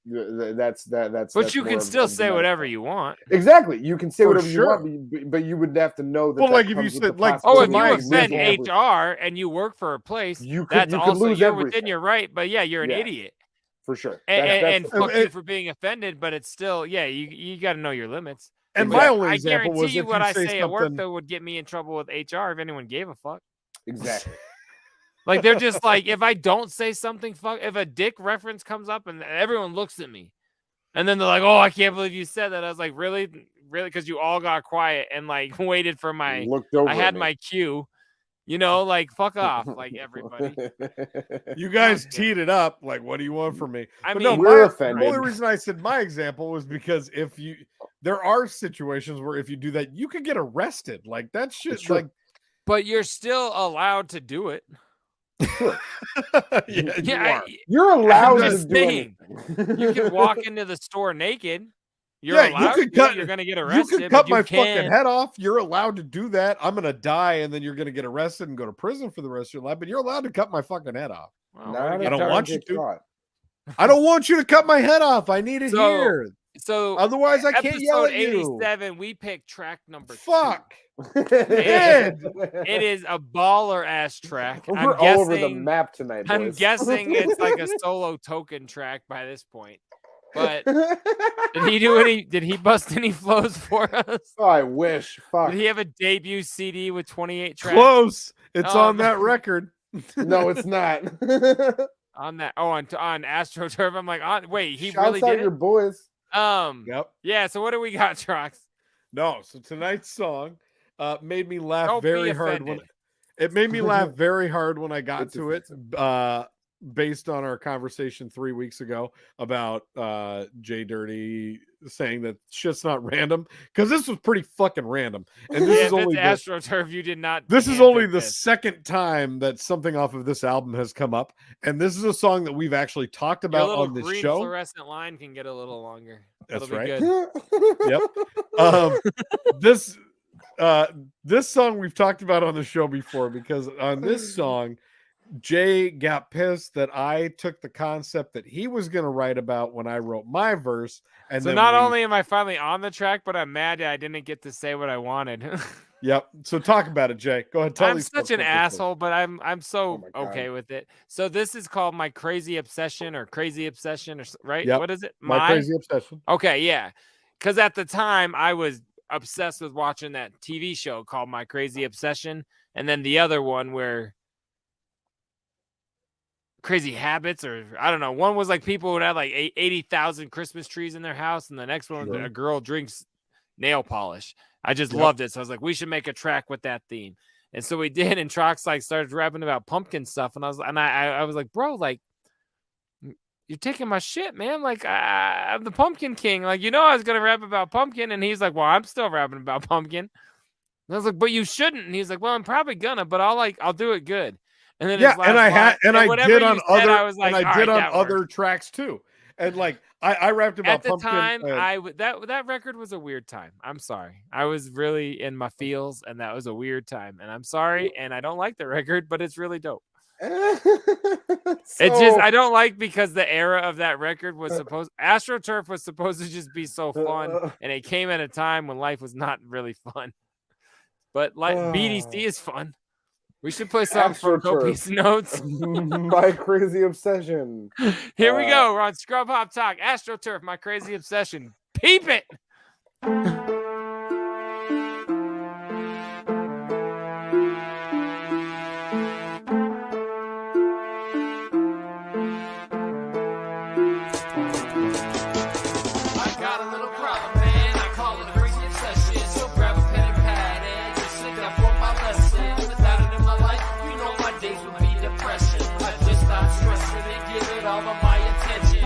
That's. But you can still say whatever you want. Exactly, you can say For whatever sure. you want, but you would have to know that. Well, that like if you comes with said, the like, Oh, if possibility you my of offend losing everything. HR and you work for a place, You could- that's you could also lose you're within everything. your right. But yeah, you're an Yeah. idiot. For sure. And the fuck point. you for being offended, but it's still, yeah, you got to know your limits. And Exactly. my only I example guarantee was you if what you I say at work something- though would get me in trouble with HR if anyone gave a fuck. Exactly. Like they're just like, if I don't say something, if a dick reference comes up and everyone looks at me, and then they're like, "Oh, I can't believe you said that." I was like, "Really, really?" Because you all got quiet and like waited for my. Looked over I at had me. my cue. You know, like fuck off, like everybody. You guys God damn teed it up. Like, what do you want from me? I But mean, no, we're the offended. only reason I said my example was because there are situations where if you do that, you could get arrested. Like that shit. It's true. Like, but you're still allowed to do it. yeah, you Yeah, are. You're allowed to just do saying. anything. You can walk into the store naked. You're Yeah, you allowed could to. cut- You're gonna get You arrested. could but cut you my can. fucking head off. You're allowed to do that. I'm gonna die, and then you're gonna get arrested and go to prison for the rest of your life. But you're allowed to cut my fucking head off. Well, Not we're I every don't getting- time want you get to. caught. I don't want you to cut my head off. I need it So, here. So Otherwise, I can't yell episode at you. 87, we picked track number 2. Fuck. It is a baller ass track. We're I'm all over the guessing. map tonight. I'm boys. guessing it's like a solo token track by this point. But did he do any? Did he bust any flows for us? Oh, I wish. Fuck. Did he have a debut CD with 28 tracks Close. It's Oh, on no. that record. No, it's not. on that? Oh, on AstroTurf. I'm like, wait, he Shouts really out did your it. boys. Yep. Yeah. So what do we got, Trox? No. So tonight's song made me laugh Don't very be hard when offended. it made me laugh very hard when I got It's to it. Based on our conversation 3 weeks ago about JDirty saying that shit's not random, because this was pretty fucking random. And this Yeah, is if only it's the, AstroTurf, you did not. this is handpick only the this. second time that something off of this album has come up, and this is a song that we've actually talked Your about little on this green show. fluorescent line can get a little longer. That's That'll be right. good. This this song we've talked about on the show before, because on this song Jay got pissed that I took the concept that he was going to write about when I wrote my verse, and So then not we- only am I finally on the track, but I'm mad that I didn't get to say what I wanted. Yep. So talk about it, Jay. Go ahead. Tell I'm these such folks an what this is. asshole, but I'm so my God. okay with it. So this is called My Crazy Obsession or right? Yep. What is it? My crazy obsession. Okay, yeah. Because at the time I was obsessed with watching that TV show called My Crazy Obsession, and then the other one where Crazy Habits, or I don't know. One was like people would have like 80,000 Christmas trees in their house, and the next one was Sure. a girl drinks nail polish. I just loved it. So I was like, we should make a track with that theme. And so we did. And Trox like started rapping about pumpkin stuff. And I was like, bro, like, you're taking my shit, man. Like, I'm the Pumpkin King. Like, I was going to rap about pumpkin. And he's like, well, I'm still rapping about pumpkin. And I was like, but you shouldn't. And he's like, well, I'm probably gonna, but I'll do it good. And then I did on other worked. tracks too. And like I rapped about at the pumpkin. time. That record was a weird time. I'm sorry. I was really in my feels, and that was a weird time. And I'm sorry. And I don't like the record, but it's really dope. I don't like because the era of that record was AstroTurf was supposed to just be so fun, and it came at a time when life was not really fun. But like BDC is fun. We should play some for Copious Notes. My Crazy Obsession. Here we go. We're on Scrub Hop Talk. AstroTurf, My Crazy Obsession. Peep it.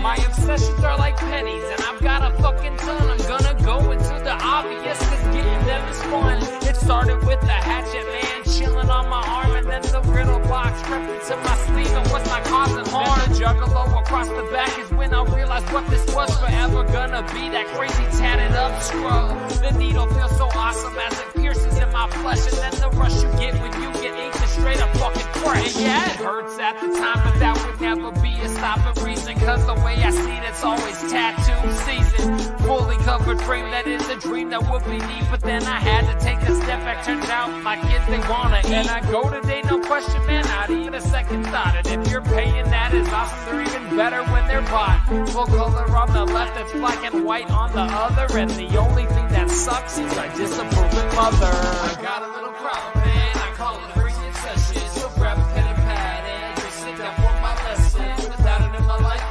My obsessions are like pennies, and I've got a fucking ton. I'm gonna go into the obvious, cause getting them is fun. It started with the hatchet man chilling on my arm, and then the riddle box crept into my sleeve and was not causing harm. Then the juggalo across the back is when I realized what this was forever gonna be. That crazy tatted up scrub. The needle feels so awesome as it pierces in my flesh, and then the rush you get when you get inked is straight up fucking fresh. And yeah, it hurts at the time, but that would never be a stopping reason, cause the way I see it, it's always tattoo season. Fully covered frame, that is a dream that would be neat, but then I had to take a step back. Turns out my kids, they wanna eat. And I go today, no question, man, not even a second thought. And if you're paying, that is awesome. They're even better when they're bought. Full color on the left, it's black and white on the other. And the only thing that sucks is my disapproving mother. I got a little problem, man, I call it a crazy obsession. So grab a pen and pad and just sit down for my lesson. Without it in my life,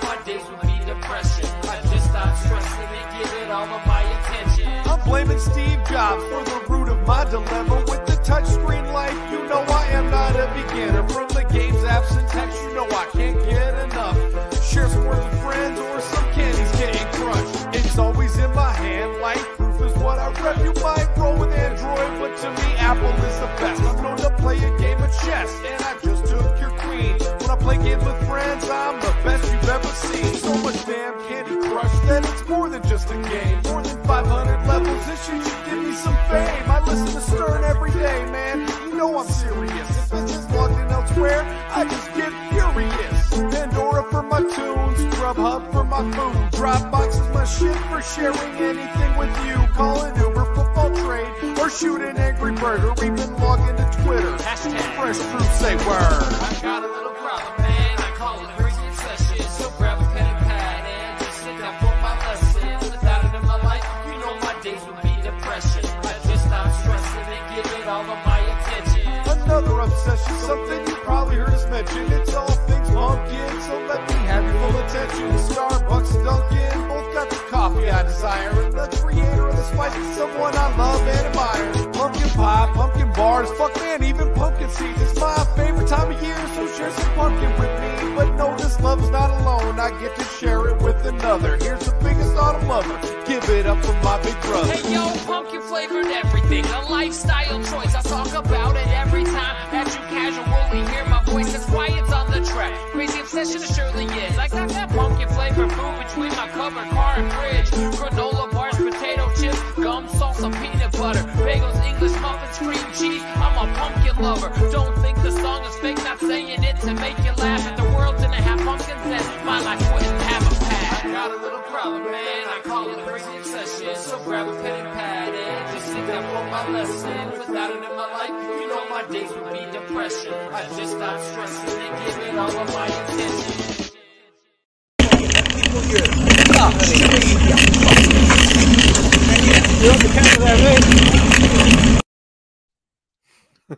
my days would be depression. I just stopped stressing and give it all of my attention. I'm blaming Steve Jobs for the root of my dilemma. With the touchscreen life, you know I am not a beginner. From the game's absent text, you know I can't get enough. Share some words with friends or some candies getting crushed. It's always in my hand, like proof is what I rep. You might roll with Android, but to me Apple is the best. I'm known to play a game of chess, and I just took your queen. When I play games with friends, I'm the best you've ever seen. So much damn Candy Crush that it's more than just a game. More than 500 levels, this shit should give me some fame. I listen to Stern every day, man. You know I'm serious. If it's just logged in elsewhere, I just get furious. Pandora for my tunes, Grubhub for my food. Dropbox is my shit for sharing anything with you. Call an Uber, football trade, or shoot an Angry Bird, or even log into Twitter. Hashtag Fresh Fruit, say word. I got a little problem, man. I call it a crazy obsession. So grab a pen and pad and just sit down for my lesson. Without it in my life, you know my days would be depression. I just stopped stressing and give it all of my attention. Another obsession, something you probably heard us mention. It's all things pumpkin, so let me have your full attention. Starbucks, Dunkin', both got the coffee I desire. And the creator of the spice is someone I love and admire. Pumpkin pie, pumpkin bars, fuck man, even pumpkin seeds. It's my favorite time of year, so share some pumpkin with me. But no, this love's not alone, I get to share it with another. Here's the biggest autumn lover, give it up for my big brother. Hey yo, pumpkin flavored everything, a lifestyle choice. I talk about it every time that you casually hear my voice. That's why it's on the track. Crazy obsession it surely is. I got that pumpkin flavored food between my covered car and fridge. Granola bars, potato chips, gum, salsa, peanut butter, bagels, English muffins, cream cheese. I'm a pumpkin lover. Don't think the song is fake, not saying it to make you laugh. If the world didn't have pumpkins, then my life wouldn't have a path. I got a little problem, man. I call it a crazy obsession. So grab a pen and pad and just sit down for my lesson. Without it in my life, you know my days would be depression. I just stopped stressing and give it all of my attention.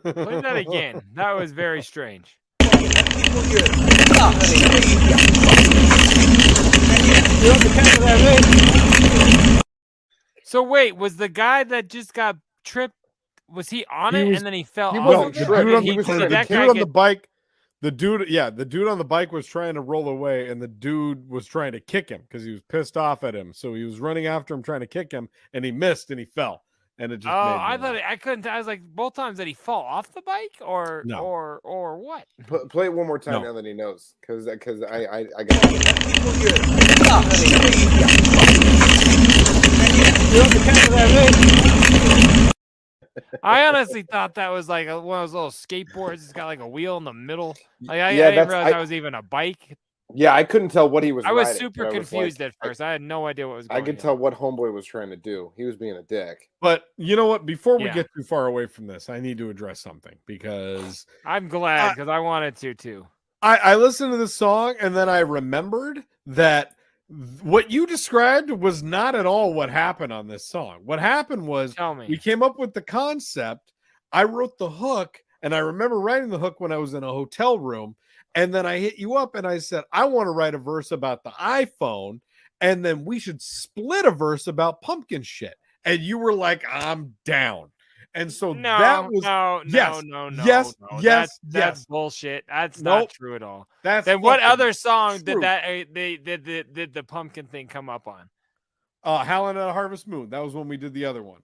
Play that again. That was very strange. So wait, was the guy that just got tripped? Was he on it and then he fell he off? wasn't the tripped. dude on He was the trying to dude on the bike. The dude on the bike was trying to roll away, and the dude was trying to kick him because he was pissed off at him. So he was running after him, trying to kick him, and he missed and he fell. And it just I thought I couldn't. I was like, both times did he fall off the bike or No. or what? Play it one more time No. now that he knows, because I got. I honestly thought that was like one of those little skateboards. It's got like a wheel in the middle. Like I Yeah, didn't that's- realize that was even a bike. Yeah, I couldn't tell what he was. I was riding, super but I was confused like- at first. I had no idea what was going I on. could tell what Homeboy was trying to do. He was being a dick. But you know what? Before we Yeah. get too far away from this, I need to address something because I'm glad because I wanted to too. I listened to this song and then I remembered that what you described was not at all what happened on this song. What happened was Tell me. we came up with the concept. I wrote the hook, and I remember writing the hook when I was in a hotel room. And then I hit you up and I said, I want to write a verse about the iPhone, and then we should split a verse about pumpkin shit. And you were like, I'm down. And so that was yes. That's bullshit. That's Nope. not true at all. That's Then what fucking other song true. did that did the pumpkin thing come up on? Howlin' at a Harvest Moon. That was when we did the other one.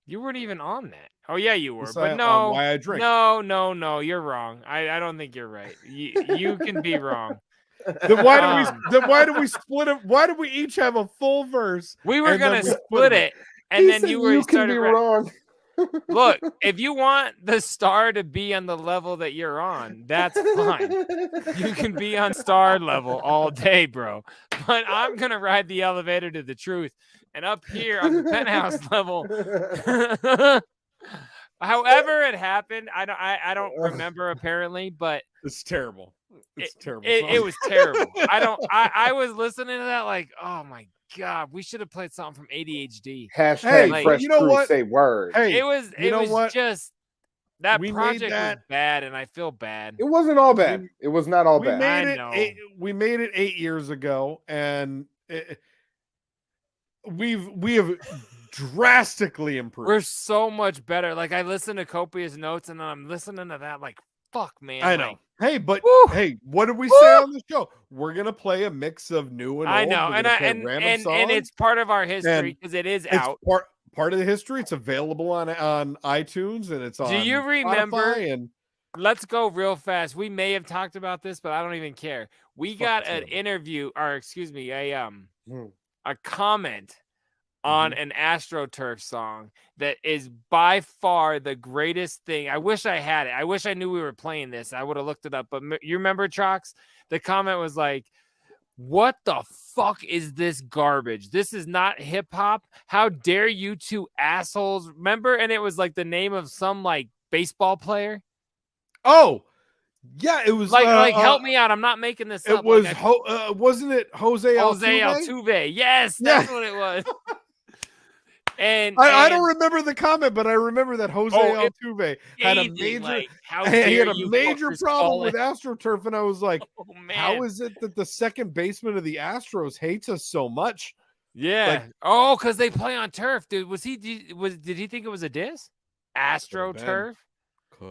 You weren't even on that. Oh yeah, you were. Yes, But on no, Why I Drink. no, you're wrong. I don't think you're right. You can be wrong. Then why do we split it? Why do we each have a full verse? We were and then gonna we split it, and He then said you were can started be ra- wrong. Look, if you want the star to be on the level that you're on, that's fine. You can be on star level all day, bro. But I'm gonna ride the elevator to the truth, and up here on the penthouse level. However it happened, I don't remember apparently, but It's terrible. It's terrible. it song. was terrible. I was listening to that like, oh my god, we should have played something from ADHD. Hashtag Like, fresh you know crew what? say word. Hey, It was you know what? just that We made project that- was bad, and I feel bad. It wasn't all bad. It was not all we bad. made I it. know. We made it 8 years ago, and we have drastically improved. We're so much better. Like I listen to copious notes, and then I'm listening to that like, fuck, man. I know. like, Hey, but Woo! hey, what did we say on the show? We're gonna play a mix of new and old. I know, We're and gonna play random and songs. it's part of our history And because it is It's out. part of the history. It's available on iTunes, and it's on. Do you remember? Spotify, and Let's go real fast. We may have talked about this, but I don't even care. We got an terrible. interview, or excuse me, a Hmm. comment on an AstroTurf song that is by far the greatest thing. I wish I had it. I wish I knew we were playing this. I would have looked it up. But you remember, Trox? The comment was like, what the fuck is this garbage? This is not hip hop. How dare you two assholes? Remember? And it was like the name of some like baseball player. oh, yeah, it was Like help me out. I'm not making this It up. was Like, wasn't it Jose Jose Altuve? Altuve. Yes, that's what it was. And I don't remember the comment, but I remember that Jose Oh, it- Altuve had a Crazy, major like, how he dare had a you major fuckers problem call with it- AstroTurf, and I was like, Oh, man. how is it that the second baseman of the Astros hates us so much? Yeah. like- Because they play on turf, dude. Did he think it was a diss? AstroTurf?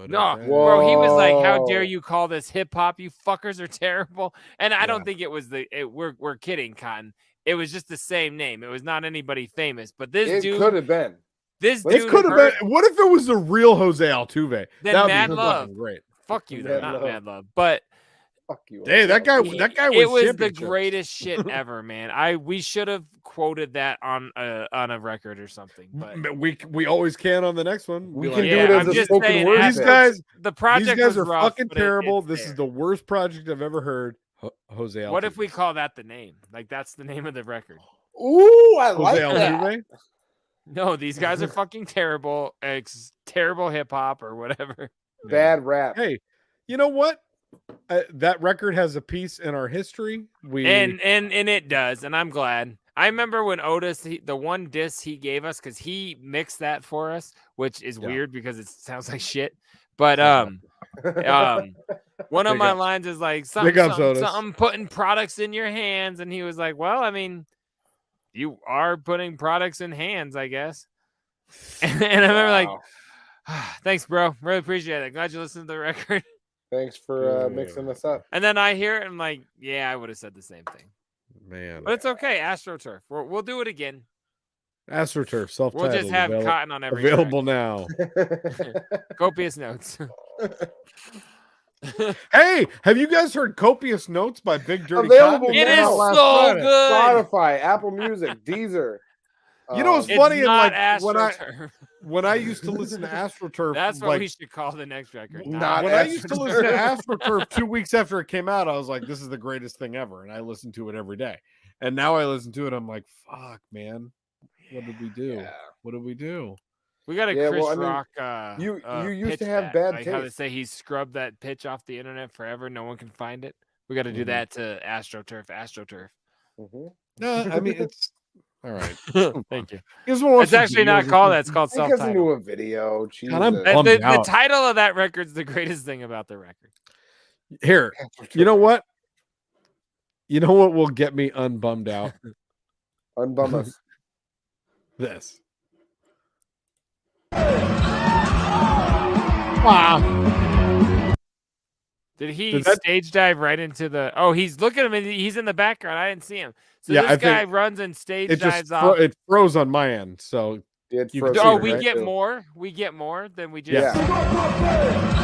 No, bro. He was like, "How dare Whoa. you call this hip hop? You fuckers are terrible." And I don't think it was we're kidding, Cotton. It was just the same name. It was not anybody famous. But this It dude, could have been. this It dude, It could have heard- been. What if it was the real Jose Altuve? Then That would Mad be Love. fucking great. Fuck you, Mad though, not Love. Mad Love, but. Fuck you. Hey, that guy It was was the championships. greatest shit ever, man. We should have quoted that on a record or something. But We always can on the next one. We Be can like, do yeah, it as I'm a just spoken saying, word. these bit. guys, the project these guys was are rough, fucking but terrible. it's This there. is the worst project I've ever heard. Jose Altuve. What if we call that the name? Like that's the name of the record. Ooh, I Jose like that. Altuve? No, these guys are fucking terrible. It's terrible hip hop or whatever. Bad rap. Hey, you know what? That record has a piece in our history. And it does, and I'm glad. I remember when Otis, the one diss he gave us, because he mixed that for us, which is weird because it sounds like shit. But one of Big my ups. lines is like Big ups, Otis. something putting products in your hands, and he was like, "Well, I mean, you are putting products in hands, I guess. And I remember like, thanks, bro. Really appreciate it. Glad you listened to the record. Thanks for mixing this up. And then I hear it and I'm like, yeah, I would have said the same thing. Man. But it's okay. AstroTurf. We'll do it again. AstroTurf, self-titled. We'll just have Cotton on every available now. Copious notes. Hey, have you guys heard Copious Notes by Big Dirty Available Cotton? It is now. so good. Spotify, Apple Music, Deezer. You know what's It's funny? not And like AstroTurf. when I used to listen to AstroTurf, That's what like, we should call the next record. Not when I used to listen to AstroTurf. AstroTurf 2 weeks after it came out, I was like, this is the greatest thing ever. And I listened to it every day. And now I listen to it, I'm like, fuck, man. What did we do? Yeah. What did we do? We got a Yeah, Chris well, I mean, Rock. you used pitch to have that. bad like how they taste. say he scrubbed that pitch off the internet forever. No one can find it. We got to do that to AstroTurf. AstroTurf. No, I mean, it's all right. Thank you. It's It's actually not called that. It's called Because self-titled. into a video. Jesus. I'm The, bummed the out. title of that record is the greatest thing about the record. Here, you know what? You know what will get me unbummed out? Unbum us. This. Did he Did that- stage dive right into the? Oh, he's looking at him. He's in the background. I didn't see him. So Yeah, this I guy think runs and stage It dives just off. it froze on my end. So It You froze can- Oh, here, we right? get Too. more. We get more than we just. Yeah.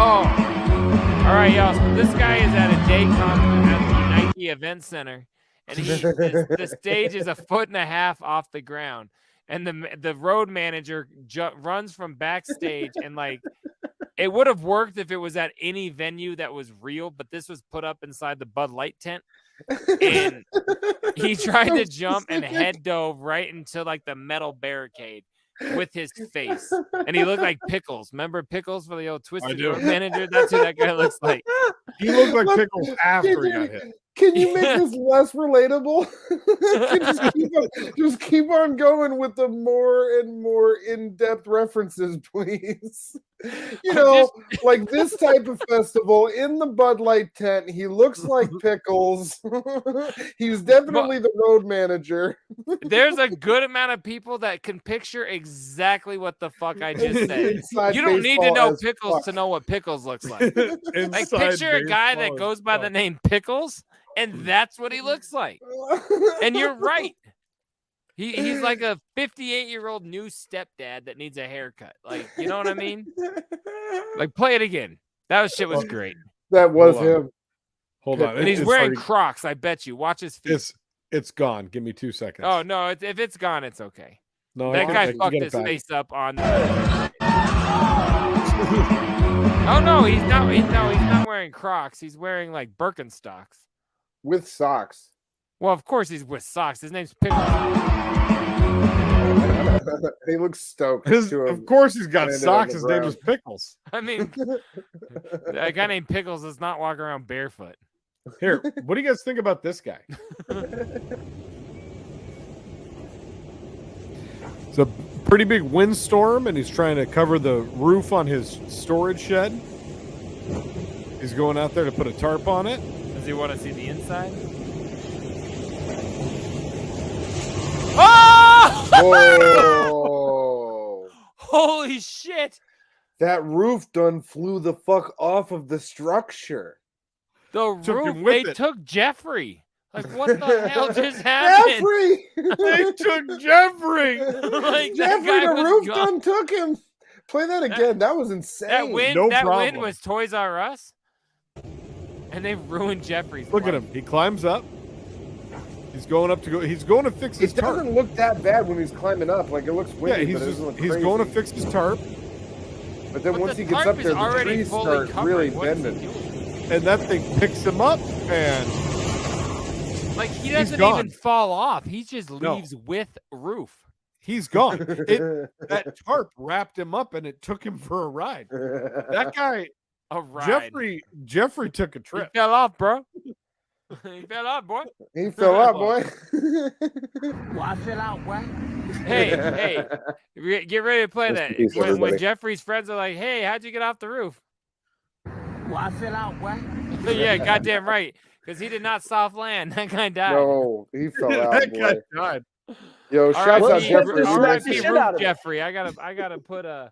Oh, all right, y'all. So this guy is at a day concert at the Nike Event Center, and the stage is 1.5 feet off the ground, and the road manager runs from backstage, and like it would have worked if it was at any venue that was real, but this was put up inside the Bud Light tent, and he tried to jump and head dove right into like the metal barricade with his face, and he looked like Pickles. Remember Pickles for the old Twisted Road manager? That's who that guy looks like. he looked like Pickles after he got hit. Can you make this less relatable? just keep on going with the more and more in-depth references, please. You know, like this type of festival in the Bud Light tent, he looks like Pickles. He's definitely the road manager. There's a good amount of people that can picture exactly what the fuck I just said. Inside You don't need to baseball know as Pickles fuck. to know what Pickles looks like. Like Inside picture a guy that baseball goes is by the fuck. name Pickles, and that's what he looks like. And you're right. He's like a 58-year-old new stepdad that needs a haircut. Like, you know what I mean? Like, play it again. That shit was great. That was Hold on. him. Hold on. And he's It's wearing already- Crocs. I bet you. Watch his feet. It's gone. Give me 2 seconds. Oh no! If it's gone, it's okay. no, That guy you fucked get it his back. face up on. Oh no, he's not. He's not wearing Crocs. He's wearing like Birkenstocks. With socks. Well, of course he's with socks. His name's Pickles. He looks stoked. to Of have course he's got landed on socks. the His name ground. is Pickles. I mean, a guy named Pickles does not walk around barefoot. Here, what do you guys think about this guy? It's a pretty big windstorm, and he's trying to cover the roof on his storage shed. He's going out there to put a tarp on it. Does he want to see the inside? Oh! Whoa. Holy shit! That roof done flew the fuck off of the structure. The Took him roof. with They it. took Jeffrey. Like, what the hell just happened? Jeffrey! They took Jeffrey. Like, that Jeffrey, guy the was roof gone. done took him. Play that again. That was insane. That win, No that win problem. was Toys R Us, and they ruined Jeffrey's. Look at life. him. He climbs up. He's going up to go. He's going to fix his It tarp. doesn't look that bad when he's climbing up. Like it looks Yeah, windy, he's but it just, doesn't look he's crazy. going to fix his tarp, But then But once the he gets tarp up is there, the already trees fully start covered. really What is he bending. doing? and that thing picks him up, and Like, he doesn't gone. even fall off. He just No. leaves with roof. he's gone. That tarp wrapped him up, and it took him for a ride. That guy, A ride. Jeffrey took a He trip. fell off, bro. He fell off, boy. He fell out, boy. Well, I fell out, boy. Hey, get ready to play Rest that. in peace, When everybody. Jeffrey's friends are like, "Hey, how'd you get off the roof?" Well, I fell out, boy. Yeah, goddamn right. because he did not soft land. That guy died. No, he fell out. That guy Boy. died. Yo, shouts out R.I.P. Jeffrey. R.I.P. shit out of it. Jeffrey. I gotta put a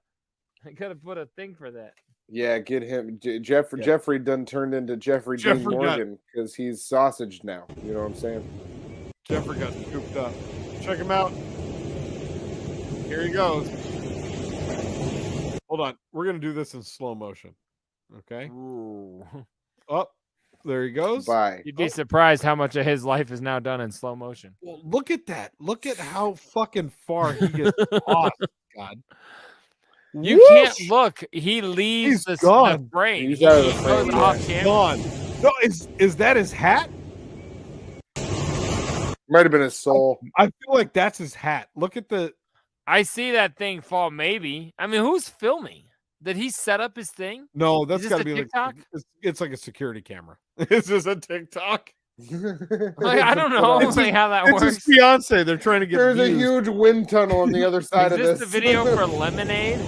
thing for that. Yeah, get him. Jeffrey done turned into Jeffrey Dean Morgan because he's sausaged now. You know what I'm saying? Jeffrey got scooped up. Check him out. Here he goes. Hold on. We're going to do this in slow motion. Okay. Ooh. Oh, there he goes. Bye. You'd be surprised how much of his life is now done in slow motion. Well, look at that. Look at how fucking far he gets off. God. You can't look. He leaves the frame. He's out of the He frame. goes off camera. Gone. No, is that his hat? Might have been his soul. I feel like that's his hat. Look at the. I see that thing fall. Maybe. I mean, who's filming? Did he set up his thing? No, that's Is this got to a be TikTok? like it's like a security camera. Is this a TikTok? Like, I don't know like how that It's works. his fiance. They're trying to get. There's a views. huge wind tunnel on the other side Is of this this. the video for Lemonade?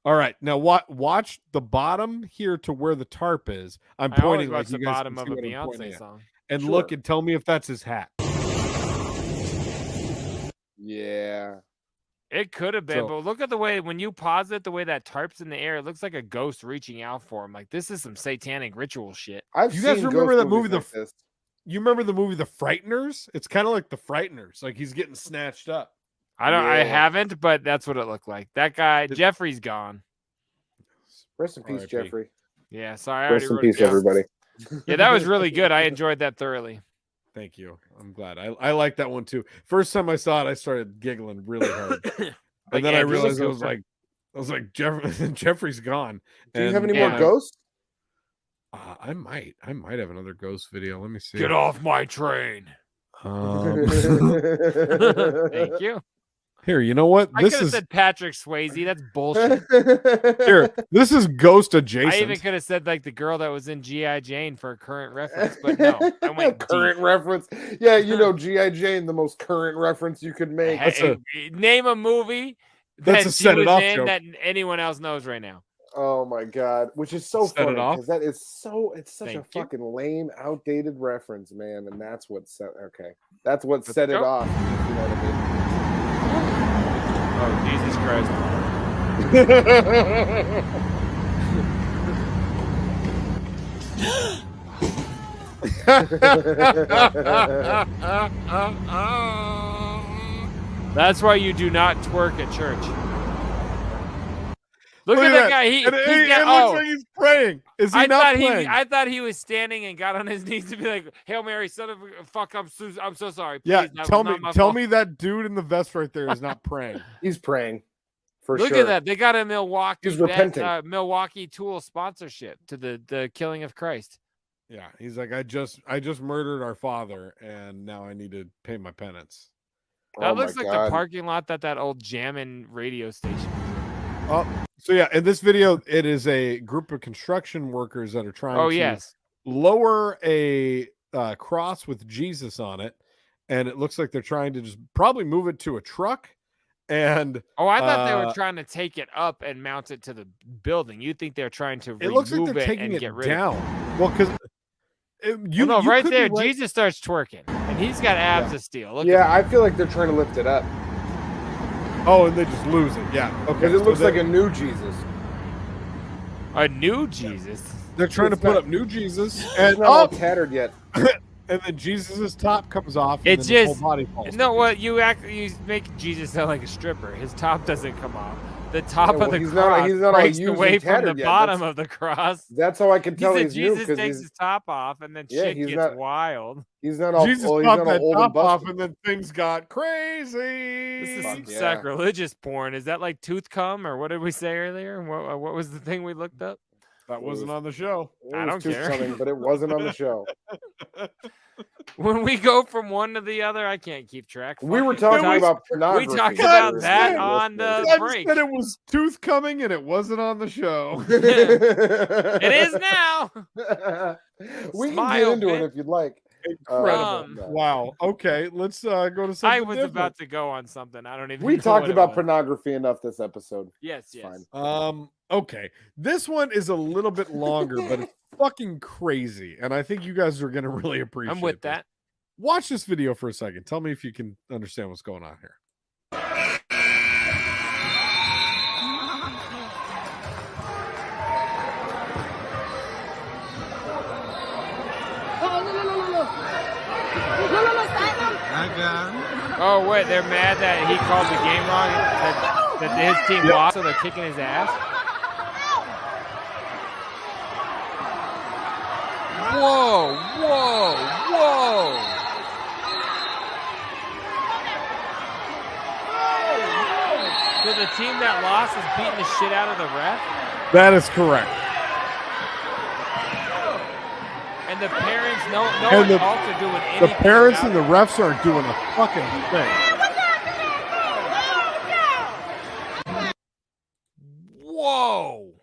All right, now watch the bottom here to where the tarp is. I'm I always pointing watch like the you guys bottom can of see a what I'm pointing Beyonce at. song. And Sure. look and tell me if that's his hat. Yeah. It could have been, So- but look at the way when you pause it, the way that tarp's in the air, it looks like a ghost reaching out for him. Like this is some satanic ritual shit. I've You guys seen remember ghost that movie, movies like this. You remember the movie The Frighteners? It's kind of like The Frighteners. Like he's getting snatched up. I Yeah. haven't, but that's what it looked like. That guy, Jeffrey's gone. Rest in peace, R.I.P. Jeffrey. Yeah, sorry. I already Rest in wrote it peace, down. everybody. Yeah, that was really good. I enjoyed that thoroughly. Thank you. I'm glad. I like that one too. First time I saw it, I started giggling really hard. And then I Andrew, realized let's go I was like Jeffrey's gone. Do you have any yeah. more ghosts? I might have another ghost video. Let me see. Get off my train. Um, Thank you. here, you know what? I This could have is said Patrick Swayze. That's bullshit. here. This is ghost I adjacent. even could have said like the girl that was in G.I. Jane for a current reference, but no, I went current deep. reference. Yeah, you know G.I. Jane, the most current reference you could make. Hey, name a movie That's that a she set it was off in joke. that anyone else knows right now. Oh my god, which is so Set it funny off. because that is so it's such Thank a you. fucking lame, outdated reference, man, and that's what set that's what Let's set it go. off. You know what Oh, Jesus Christ. That's why you do not twerk at church. Look at that guy. He And he's it got- looks like he's praying. Is he I not thought playing? I thought he was standing and got on his knees to be like, "Hail Mary, son of a fuck, I'm so sorry." Please, yeah, that was tell not me my tell fault." me that dude in the vest right there is not praying. He's praying. For Look sure. at that. They got a Milwaukee He's repenting. Milwaukee Tool sponsorship to the killing of Christ. Yeah, he's like, I just murdered our father, and now I need to pay my penance. That Oh my looks like God. the parking lot that old jammin' radio station was in. Oh, so yeah, in this video, it is a group of construction workers that are trying Oh to yes. lower a cross with Jesus on it, and it looks like they're trying to just probably move it to a truck. And Oh, I thought they were trying to take it up and mount it to the building. You think they're trying to it looks like remove they're it taking and it get rid down. of it? Well, because you No, right could be there, right. Jesus starts twerking, and he's got abs of steel. Look Yeah, at I feel like they're trying to lift it up Oh, and they just lose it. Yeah, okay. because it so looks they're- like a new Jesus. a new Jesus. they're trying to it's put not- up new Jesus, It's and not all oh, tattered yet. and then Jesus's top comes off. And It's then his just whole body falls. no. What you make Jesus sound like a stripper. His top doesn't come off. The top Yeah, well, of the he's cross not all breaks used and away from the tattered yet. bottom of the cross. That's how I can He tell said he's new Jesus because takes his top off, and then Yeah, shit he's gets not- wild. he's not all Jesus he's popped not that all old top and off, busted. and then things got crazy. This is Fuck some yeah. sacrilegious porn. Is that like tooth cum, or what did we say earlier? What was the thing we looked up? That wasn't on the show. It I was don't tooth care. coming, but it wasn't on the show. When we go from one to the other, I can't keep track. We Fuck were it. talking We about pornography. we talked for about the that listeners. on the I just break. said it was tooth coming, and it wasn't on the show. It is now. We can Smile, get into bitch. it if you'd like. Incredible! no. Wow. Okay, let's go to something. I was different. about to go on something. I don't even. We know talked what it about was. pornography enough this episode. Yes, It's yes. fine. Okay, this one is a little bit longer, but it's fucking crazy, and I think you guys are gonna really appreciate. I'm with this. that. Watch this video for a second. Tell me if you can understand what's going on here. Oh wait, they're mad that he called the game wrong. That his team lost, so they're kicking his ass. Whoa! Whoa! Whoa! So the team that lost is beating the shit out of the ref? That is correct. And the parents, no And the- adults are doing anything. The parents about and the refs aren't doing a fucking thing. Whoa!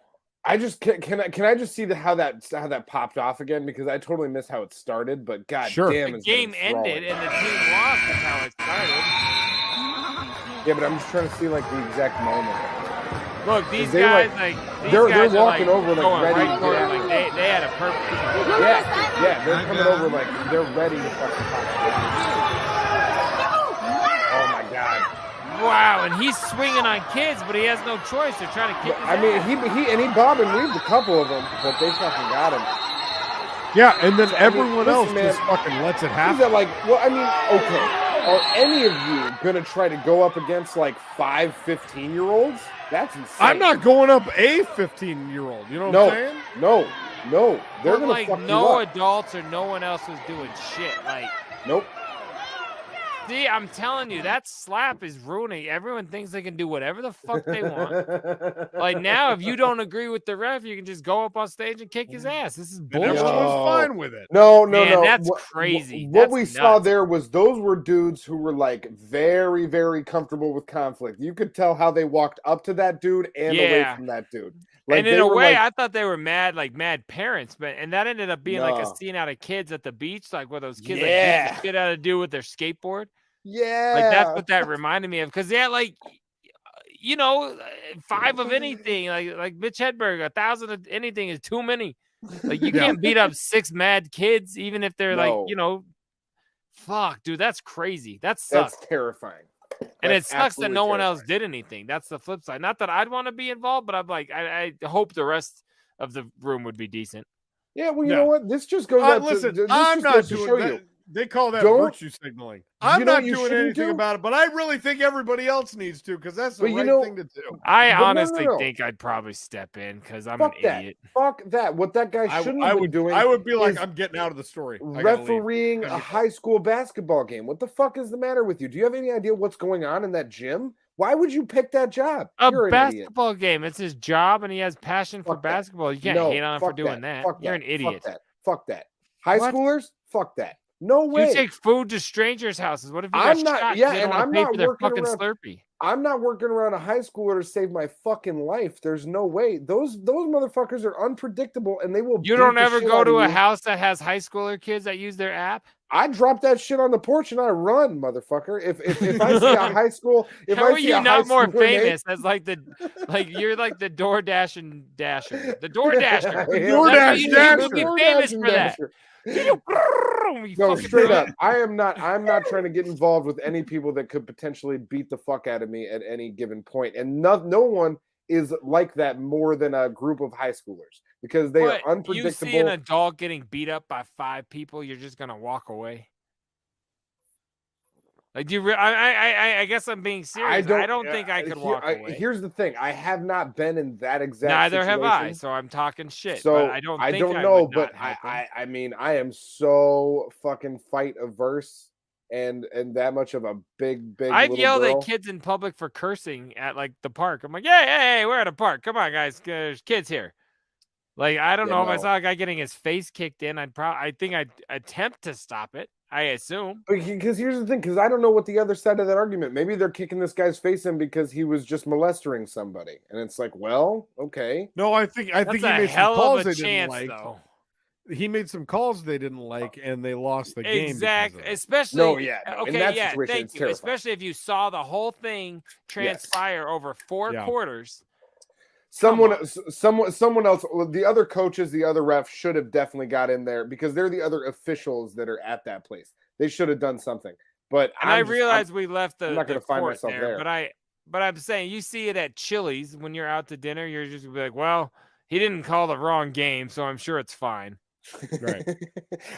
I just can I just see how that popped off again, because I totally missed how it started. But god Sure. damn, The it's been game ended enthralling. and the team lost. That's how it started. Yeah, but I'm just trying to see like the exact moment. Look, these They, guys like, these they're guys are walking over, like, going ready right to for get it. out. Like they had a purpose. Yeah, they're coming over like they're ready to fucking pop. Oh my god. Wow, and he's swinging on kids, but he has no choice. They're trying to kick his I mean, ass. he bobbed and weaved a couple of them, but they fucking got him. Yeah, and then I mean, everyone listen, else man, just fucking lets it Is happen. that like, well, I mean, okay. Are any of you gonna try to go up against like 5 15-year-olds? That's insane. I'm not going up a 15-year-old. You know what I'm saying? No. They're But gonna like fuck no you up. adults or no one else was doing shit. Like, Nope. see, I'm telling you, that slap is ruining. Everyone thinks they can do whatever the fuck they want. Like now, if you don't agree with the ref, you can just go up on stage and kick his ass. This is And bullshit. everyone's fine with it. No, Man, that's What- crazy. What That's we saw nuts. there was those were dudes who were like very, very comfortable with conflict. You could tell how they walked up to that dude and away Yeah. from that dude. Like, And in they a were way, like, I thought they were mad, like mad parents, and that ended up being like a No. scene out of Kids at the beach, like where those kids Yeah. like beat the shit out of dude with their skateboard. yeah, Like that's what that reminded me of, because they had like, 5 of anything, like Mitch Hedberg, 1,000 of anything is too many. Like you Yeah. can't beat up 6 mad kids, even if they're No. like, fuck, dude, that's crazy. That sucks. that's terrifying. And it That's sucks that absolutely no one else terrifying. did anything. That's the flip side. Not that I'd want to be involved, but I'm like, I hope the rest of the room would be decent. Yeah, well, you Yeah. know what? This just goes out Listen, to this I'm just not goes to doing show that. you. They call that Don't- virtue signaling. I'm You know not what you doing shouldn't anything do? about it, but I really think everybody else needs to, because that's the But you right know- thing to do. I But no, honestly no. think I'd probably step in because I'm Fuck an that. idiot. Fuck that. What that guy shouldn't have been doing. I would be like, is I'm getting out of the story. I gotta leave. refereeing a high school basketball game. What the fuck is the matter with you? Do you have any idea what's going on in that gym? Why would you pick that job? A You're an idiot. basketball game. It's his job, and he has passion for Fuck that. basketball. You can't No, hate on him for fuck doing that. Fuck You're that. an idiot. Fuck that. High What? schoolers? Fuck that. No way. You take food to strangers' houses. What if you I'm got not- shot? 'cause yeah, they don't and wanna I'm pay not for their working fucking around- Slurpee. I'm not working around a high schooler to save my fucking life. There's no way. Those motherfuckers are unpredictable, and they will. You beat don't the ever shit go out to of a you. house that has high schooler kids that use their app? I drop that shit on the porch and I run, motherfucker. If I see a high school, if How I are see you a high not more schooler named- famous as like you're like the DoorDash and Dasher, the DoorDasher? Yeah. DoorDash you Dasher. would be DoorDash famous and for that. Dasher. You No, fucking straight idiot. up. I'm not trying to get involved with any people that could potentially beat the fuck out of me at any given point. And no one is like that more than a group of high schoolers, because they But are unpredictable. You see an adult getting beat up by 5 people, you're just gonna walk away. Like, do you? I guess I'm being serious. I don't think I could walk away. Here's the thing: I have not been in that exact. Neither have I, situation. so I'm talking shit. So but I don't. Think I know, would but not happen. I mean, I am so fucking fight averse, and that much of a big. I've little yelled girl. at kids in public for cursing at like the park. I'm like, hey, we're at a park. Come on, guys, there's kids here. Like, I don't Yeah, know if I no. saw a guy getting his face kicked in. I think I'd attempt to stop it. I assume. Because here's the thing: because I don't know what the other side of that argument. Maybe they're kicking this guy's face in because he was just molesting somebody, and it's like, well, okay. No, I think That's he a made some hell calls of they a didn't chance, like. though. He made some calls they didn't like, and they lost the game. Exactly. because of it. Especially. No, yeah, no. In Okay, that yeah. situation, Thank it's you. terrifying. Especially if you saw the whole thing transpire over 4 Yeah. quarters. Someone else, the other coaches, the other refs should have definitely got in there because they're the other officials that are at that place. They should have done something. But I realize we left I'm not going to find myself there. But I'm saying you see it at Chili's when you're out to dinner. You're just gonna be like, well, he didn't call the wrong game, so I'm sure it's fine. Right.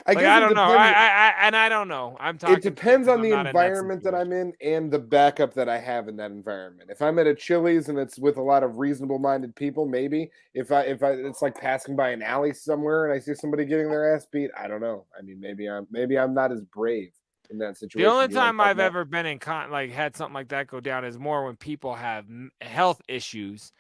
I don't know. I don't know. I'm talking. It depends on the environment that I'm in and the backup that I have in that environment. If I'm at a Chili's and it's with a lot of reasonable-minded people, maybe. If it's like passing by an alley somewhere and I see somebody getting their ass beat, I don't know. I mean, maybe I'm not as brave in that situation. The only time I've ever been in had something like that go down is more when people have health issues.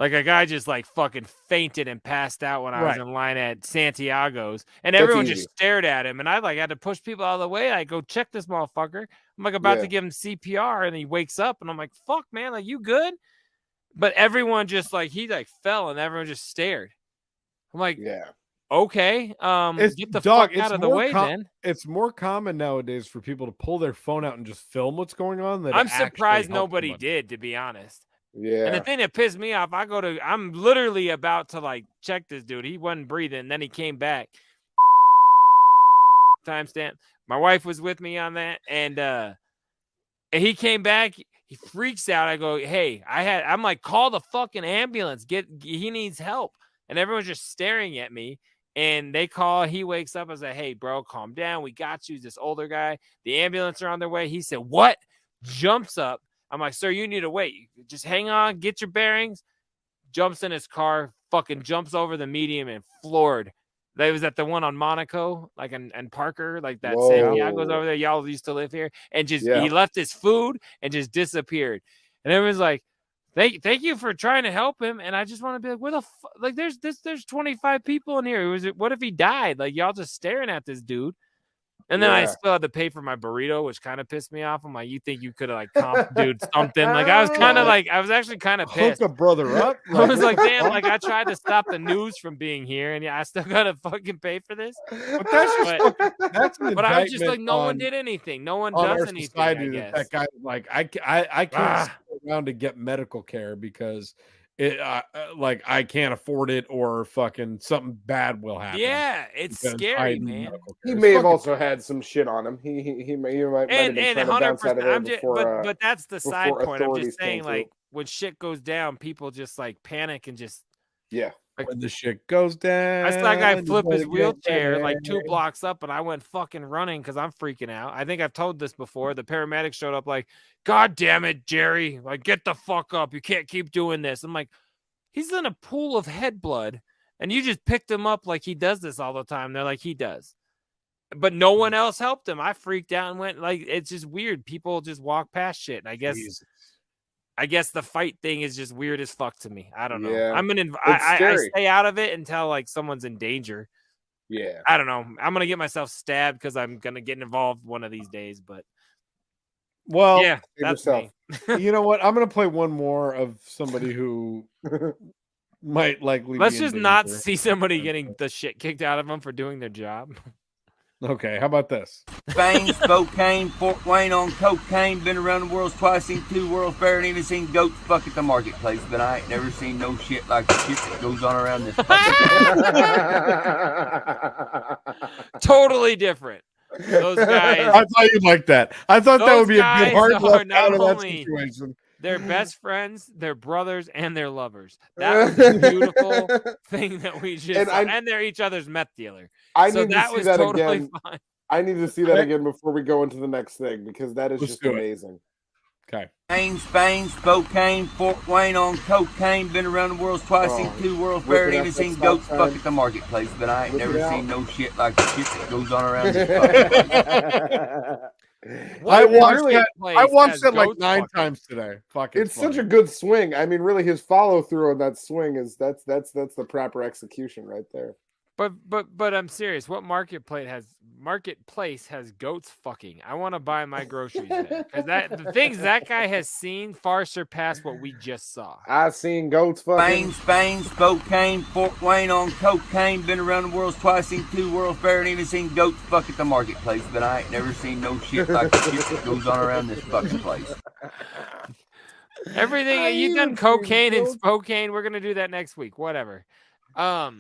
Like a guy just like fucking fainted and passed out when I was in line at Santiago's, and everyone just stared at him, and I had to push people out of the way. I go check this motherfucker. I'm like about to give him CPR, and he wakes up, and I'm like, "Fuck, man, like you good?" But everyone just he fell, and everyone just stared. I'm like, okay, get the fuck out of the way, then. It's more common nowadays for people to pull their phone out and just film what's going on. I'm surprised nobody did, to be honest. Yeah. And the thing that pissed me off, I'm literally about to check this dude. He wasn't breathing. And then he came back. Timestamp. My wife was with me on that. And he came back. He freaks out. I go, hey, I'm like, call the fucking ambulance. He needs help. And everyone's just staring at me. And they call, he wakes up. I was like, hey, bro, calm down. We got you. This older guy. The ambulance are on their way. He said, what? Jumps up. I'm like, sir, you need to wait. Just hang on, get your bearings. Jumps in his car, fucking jumps over the median and floored. That was at the one on Monaco, and Parker, like that Santiago's over there. Y'all used to live here. And just he left his food and just disappeared. And everyone's like, thank you for trying to help him. And I just want to be like, where the fuck? There's 25 people in here. What if he died? Like, y'all just staring at this dude. And then I still had to pay for my burrito, which kind of pissed me off. I'm like, you think you could have comped dude something? I was actually kind of pissed. Hook a brother up. I was like, damn, I tried to stop the news from being here, and I still gotta fucking pay for this. But that's an but I was just like, no one did anything. No one does anything. Society, that guy, I can't sit around to get medical care because I can't afford it, or fucking something bad will happen. Yeah, it's scary, man. He may have also had some shit on him. He might have been trying to bounce out of there before. But that's the side point. I'm just saying, when shit goes down, people just panic and just when the shit goes down. I saw a guy flip his wheelchair 2 blocks up, and I went fucking running because I'm freaking out. I think I've told this before. The paramedics showed up like, God damn it, Jerry. Get the fuck up. You can't keep doing this. I'm like, he's in a pool of head blood, and you just picked him up like he does this all the time. They're like, he does. But no one else helped him. I freaked out and went it's just weird. People just walk past shit. And I guess the fight thing is just weird as fuck to me. I don't know. Yeah. I stay out of it until someone's in danger. Yeah. I don't know. I'm going to get myself stabbed because I'm going to get involved one of these days. But that's me. You know what? I'm going to play one more of somebody who might likely. Let's just not see somebody getting the shit kicked out of them for doing their job. Okay, how about this? Spain, Spokane, Fort Wayne on cocaine. Been around the world twice, seen 2 World Fair, and even seen goats fuck at the marketplace. But I ain't never seen no shit like the shit that goes on around this Totally different. Those guys. I thought you'd like that. I thought that would be a good hard left out of that situation. They're best friends, they're brothers, and they're lovers. That was a beautiful thing that we just saw. And they're each other's meth dealer. I need to see that again. Fine. I need to see that again before we go into the next thing because that is just amazing. Okay. Spain, Spokane, Fort Wayne on cocaine. Been around the world twice, seen 2 World Fair, and even seen goats fuck at the marketplace. But I ain't never seen no shit like the shit that goes on around this I watched it like 9 times today. It's such a good swing. I mean, really, his follow through on that swing is that's the proper execution right there. But I'm serious. What marketplace has goats fucking? I want to buy my groceries there because the things that guy has seen far surpass what we just saw. I've seen goats fucking. Spain, Spokane, Fort Wayne on cocaine. Been around the world twice, seen 2 World Fair, and even seen goats fuck at the marketplace. But I ain't never seen no shit like the shit that goes on around this fucking place. Everything you done cocaine in Spokane. We're gonna do that next week. Whatever. But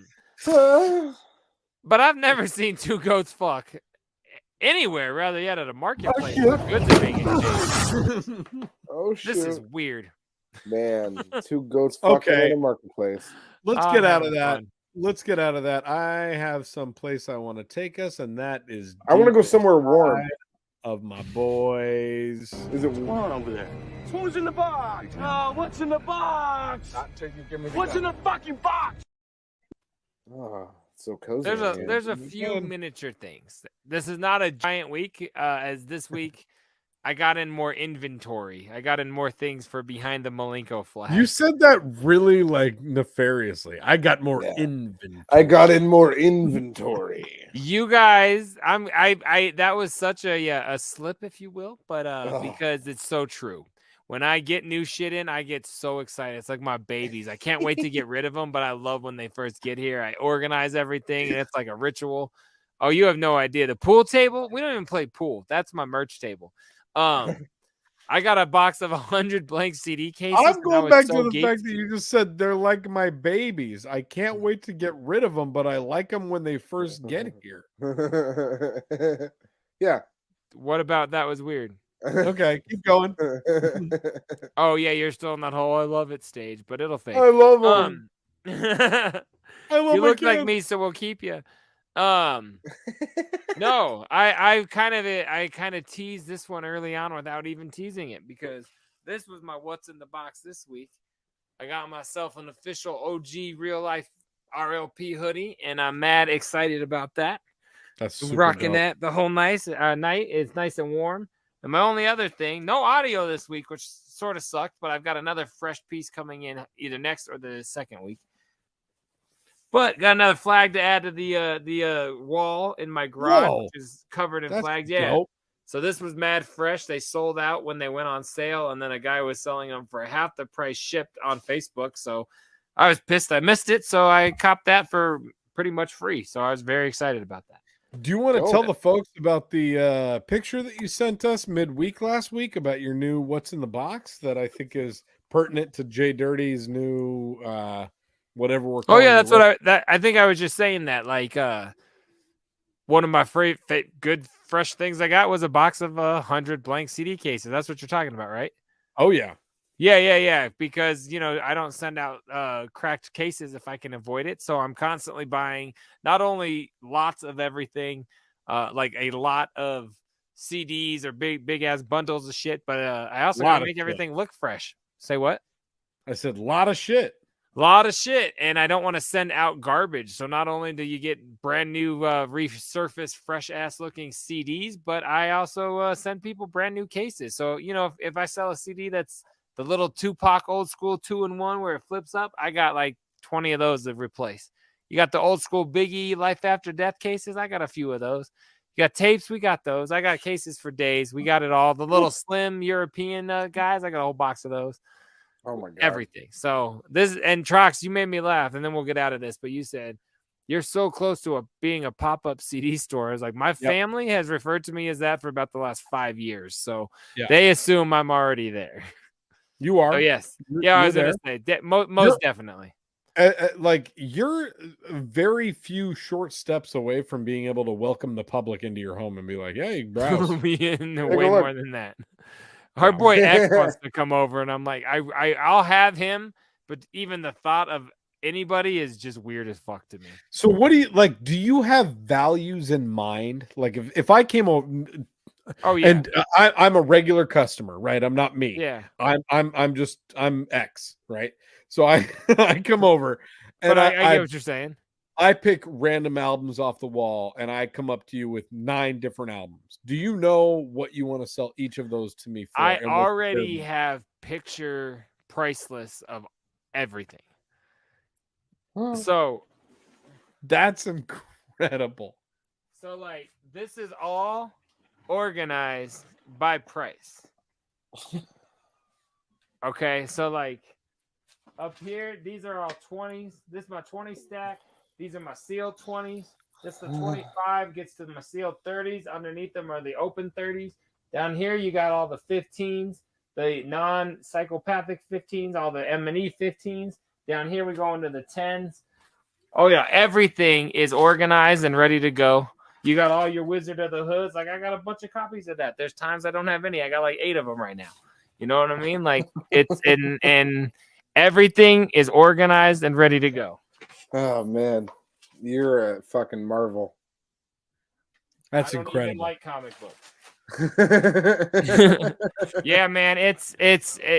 I've never seen two goats fuck anywhere, rather yet at a marketplace. Goods are being exchanged. Oh shit! This is weird, man. Two goats fucking in a marketplace. Let's get out of that. Let's get out of that. I have some place I want to take us, and that is I want to go somewhere warm. Of my boys. Is it warm over there? Who's in the box? Oh, what's in the box? What's in the fucking box? Oh, so cozy. There's a few miniature things. This is not a giant week. As this week, I got in more inventory. I got in more things for behind the Malenko flag. You said that really like nefariously. I got more inventory. I got in more inventory. You guys, I that was such a slip, if you will, but because it's so true. When I get new shit in, I get so excited. It's like my babies. I can't wait to get rid of them, but I love when they first get here. I organize everything, and it's like a ritual. Oh, you have no idea. The pool table? We don't even play pool. That's my merch table. I got a box of 100 blank CD cases. I'm going back to the fact that you just said they're like my babies. I can't wait to get rid of them, but I like them when they first get here. Yeah. What about that was weird? Okay, keep going. Oh yeah, you're still in that whole I love it stage, but it'll fade. I love them. I love you my look kids. like me, so we'll keep you. No, I kind of teased this one early on without even teasing it because this was my what's in the box this week. I got myself an official OG real life RLP hoodie, and I'm mad excited about that. That's rocking that the whole night. It's nice and warm. And my only other thing, no audio this week, which sort of sucked, but I've got another fresh piece coming in either next or the second week. But got another flag to add to the wall in my garage, which is covered in flags. Yeah. Dope. So this was mad fresh. They sold out when they went on sale, and then a guy was selling them for half the price shipped on Facebook. So I was pissed I missed it. So I copped that for pretty much free. So I was very excited about that. Do you want to tell the folks about the picture that you sent us midweek last week about your new what's in the box that I think is pertinent to JDirty's new whatever we're calling. Oh yeah, that's what I think I was just saying that like one of my good fresh things I got was a box of 100 blank CD cases. That's what you're talking about, right? Oh yeah. Yeah. Because, I don't send out cracked cases if I can avoid it. So I'm constantly buying not only lots of everything, like a lot of CDs or big ass bundles of shit, but I also got to make everything look fresh. Say what? I said lot of shit. And I don't want to send out garbage. So not only do you get brand new resurfaced fresh ass looking CDs, but I also send people brand new cases. So, if I sell a CD that's the little Tupac old school 2-in-1 where it flips up, I got like 20 of those to replace. You got the old school Biggie Life After Death cases. I got a few of those. You got tapes. We got those. I got cases for days. We got it all. The little slim European guys. I got a whole box of those. Oh my God. Everything. So and Trox, you made me laugh, and then we'll get out of this. But you said you're so close to being a pop-up CD store. It's like my family has referred to me as that for about the last 5 years. So they assume I'm already there. You are. Oh, yes. Yeah, I was going to say, most definitely. Like, you're very few short steps away from being able to welcome the public into your home and be like, hey, browse. Way more than that. Our boy X wants to come over, and I'm like, I'll have him, but even the thought of anybody is just weird as fuck to me. So what do you, like, do you have values in mind? Like, if I came over... Oh yeah, and I'm a regular customer, right? I'm not me. Yeah, I'm X, right? So I come over, and but I get what you're saying. I pick random albums off the wall, and I come up to you with 9 different albums. Do you know what you want to sell each of those to me for? I already have picture price lists of everything. So that's incredible. So like this is all organized by price. Okay, so like up here, these are all 20s. This is my 20 stack. These are my sealed 20s. This the 25 gets to my sealed 30s. Underneath them are the open 30s. Down here, you got all the 15s, the non-psychopathic 15s, all the M&E 15s. Down here we go into the 10s. Oh yeah, everything is organized and ready to go. You got all your Wizard of the Hoods. Like I got a bunch of copies of that. There's times I don't have any. I got like 8 of them right now. You know what I mean? Like it's and everything is organized and ready to go. Oh man, you're a fucking marvel. That's I don't incredible. even like comic books. Yeah, man, it's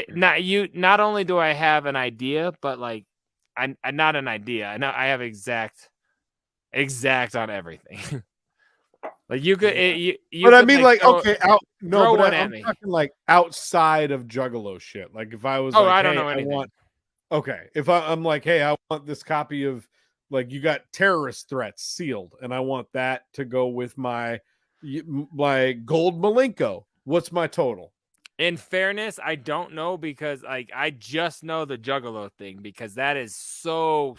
not only do I have an idea, but like I not an idea. I know I have exact on everything. Like you could, you but I could, mean, like, okay, throw one but at I'm me. talking like outside of Juggalo shit. Like if I was, Oh, like, I don't hey, know anything. If I'm like, hey, I want this copy of, like, you got terrorist threats sealed, and I want that to go with my gold Malenko. What's my total? In fairness, I don't know because like I just know the Juggalo thing because that is so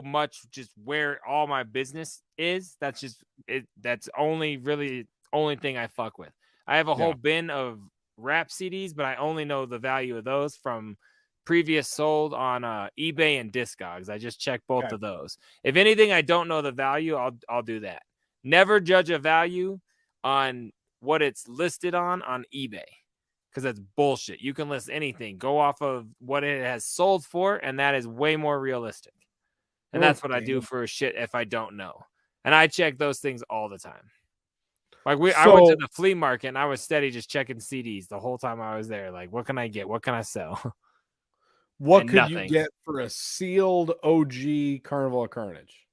much just where all my business is. That's just it. That's only thing I fuck with. I have a whole bin of rap CDs, but I only know the value of those from previous sold on eBay and Discogs. I just checked both of those. If anything, I don't know the value, I'll do that. Never judge a value on what it's listed on eBay. Because that's bullshit. You can list anything. Go off of what it has sold for, and that is way more realistic. And that's what I do for shit if I don't know. And I check those things all the time. Like I went to the flea market, and I was steady just checking CDs the whole time I was there. Like, what can I get? What can I sell? What could you get for a sealed OG Carnival of Carnage?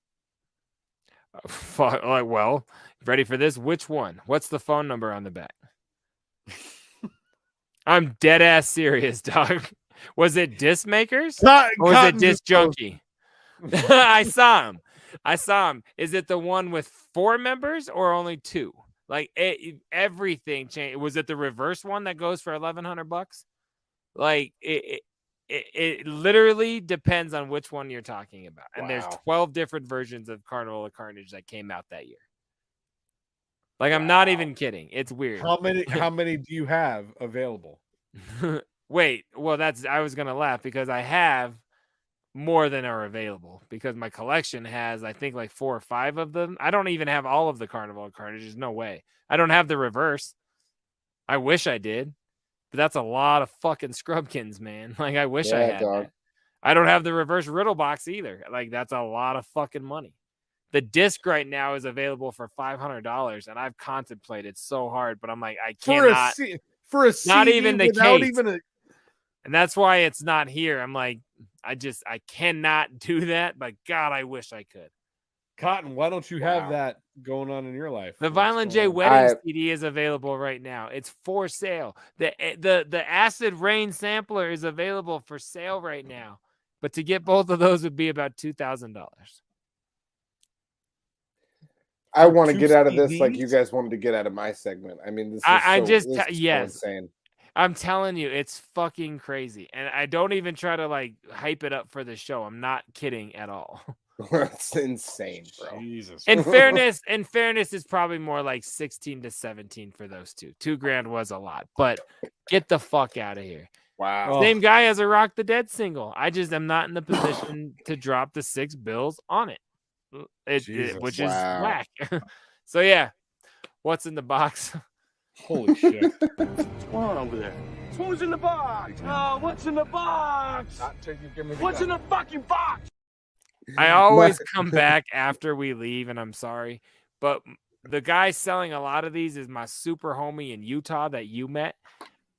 Like, well, ready for this? Which one? What's the phone number on the back? I'm dead ass serious, dog. Was it Disc Makers? Or was it Disc Junkie? I saw him. Is it the one with 4 members or only 2? Like everything changed. Was it the reverse one that goes for $1,100? Like it literally depends on which one you're talking about. And there's 12 different versions of Carnival of Carnage that came out that year. Like, I'm not even kidding. It's weird. How many do you have available? Wait, well, I was going to laugh because I have more than are available because my collection has, I think, like 4 or 5 of them. I don't even have all of the Carnival of Carnage. There's no way. I don't have the reverse. I wish I did, but that's a lot of fucking Scrubkins, man. Like, I wish I had that. I don't have the reverse Riddle box either. Like, that's a lot of fucking money. The disc right now is available for $500, and I've contemplated so hard, but I'm like, I cannot. For a CD not even the case. even a... And that's why it's not here. I'm like, I cannot do that, but God, I wish I could. Cotton, why don't you have that going on in your life? The Violent J Wedding CD is available right now. It's for sale. The Acid Rain sampler is available for sale right now. But to get both of those would be about $2,000. I want to get out of this like you guys wanted to get out of my segment. I mean, this is insane. I'm telling you, it's fucking crazy. And I don't even try to like hype it up for the show. I'm not kidding at all. That's insane, bro. Jesus. In fairness, it's probably more like 16 to 17 for those two. $2,000 was a lot, but get the fuck out of here. Wow. Same guy as a Rock the Dead single. I just am not in the position to drop the 6 bills on it. Which is whack. So yeah, what's in the box? Holy shit! What's going on over there? Who's in the box? What's in the box? What's in the fucking box? I always come back after we leave, and I'm sorry, but the guy selling a lot of these is my super homie in Utah that you met.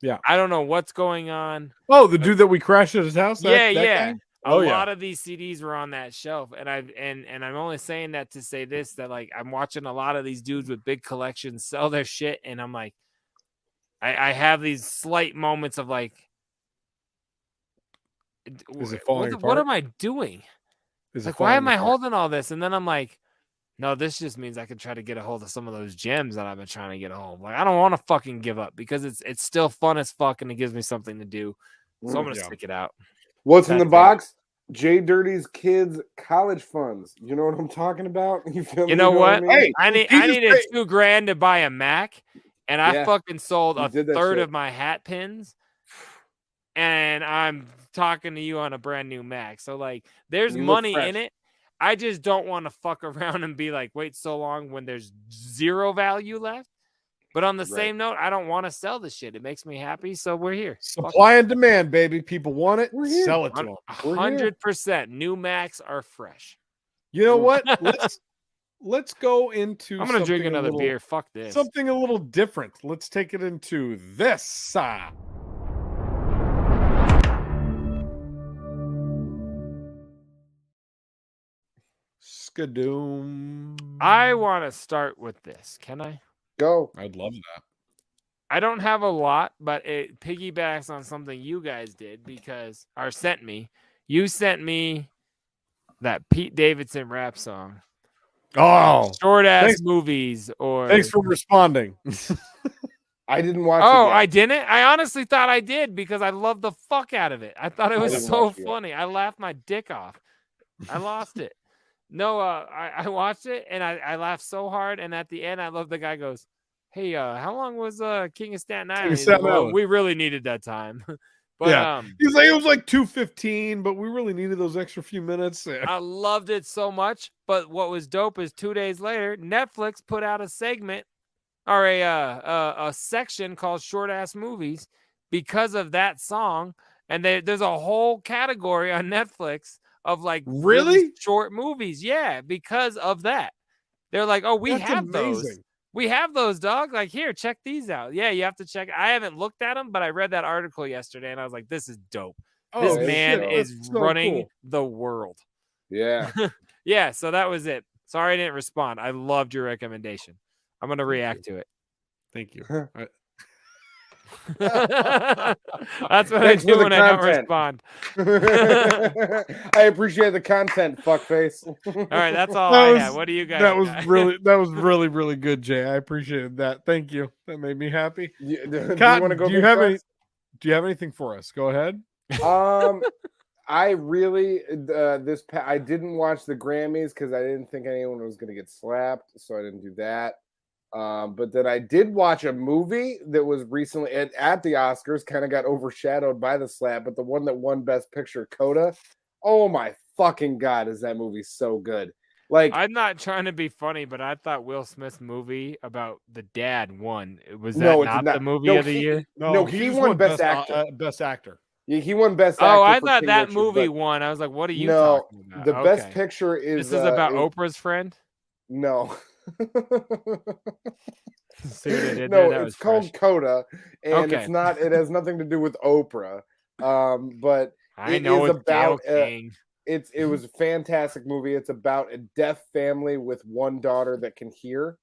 Yeah, I don't know what's going on. Oh, the dude that we crashed at his house. That Yeah. Guy? A lot of these CDs were on that shelf, and I'm only saying that to say this, that like I'm watching a lot of these dudes with big collections sell their shit, and I'm like, I have these slight moments of like, is it falling apart? What am I doing? Like, why am I holding all this? And then I'm like, no, this just means I can try to get a hold of some of those gems that I've been trying to get a hold of. Like, I don't want to fucking give up because it's still fun as fuck, and it gives me something to do. So I'm gonna stick it out. What's in the box? JDirty's kids' college funds. You know what I'm talking about? You feel me? You know what? Hey, I needed $2,000 to buy a Mac, and I fucking sold a third of my hat pins. and I'm talking to you on a brand new Mac. So like, there's You look money fresh. in it. I just don't want to fuck around and be like, wait so long when there's zero value left. But on the same note, I don't want to sell the shit. It makes me happy, so we're here. Supply and demand, baby. People want it. Sell it to them. 100%. New Macs are fresh. You know what? Let's go into. I'm gonna drink another beer. Fuck this. Something a little different. Let's take it into this. Skadoom. I want to start with this. Can I? Go. I'd love that. I don't have a lot, but it piggybacks on something you guys did sent me. You sent me that Pete Davidson rap song. Oh, short ass movies. Or thanks for responding. I didn't watch. Oh, it yet. I didn't. I honestly thought I did because I loved the fuck out of it. I thought it was so funny. I laughed my dick off. I lost it. No, I watched it and I laughed so hard. And at the end, I love the guy goes, "Hey, how long was King of Staten Island?" He's like, well, we really needed that time. But yeah, he's like, it was like 2:15, but we really needed those extra few minutes. I loved it so much. But what was dope is 2 days later, Netflix put out a segment or a section called Short Ass Movies because of that song, and there's a whole category on Netflix of like really short movies. Yeah, because of that, they're like, oh, we have those. We have those, dog. Like, here, check these out. Yeah, you have to check. I haven't looked at them, but I read that article yesterday, and I was like, this is dope. This man is running the world. Yeah. Yeah, so that was it. Sorry I didn't respond. I loved your recommendation. I'm going to react to it. Thank you. That's what I do when I don't respond. I appreciate the content, fuckface. All right, that's all I had. What do you guys? That was really good, Jay. I appreciated that. Thank you. That made me happy. Cotton, do you have anything for us? Go ahead. I really I didn't watch the Grammys because I didn't think anyone was going to get slapped, so I didn't do that. But then I did watch a movie that was recently at the Oscars, kind of got overshadowed by the slap, but the one that won Best Picture, Coda. Oh my fucking God, is that movie so good? Like, I'm not trying to be funny, but I thought Will Smith's movie about the dad won. Was that not the movie of the year? No, he won Best Actor. Best Actor. Yeah, he won Best Actor. Oh, I thought that movie won. I was like, what are you talking about? The Best Picture is... This is about Oprah's friend? No. It's called Coda, and it's not. It has nothing to do with Oprah. But it was a fantastic movie. It's about a deaf family with one daughter that can hear,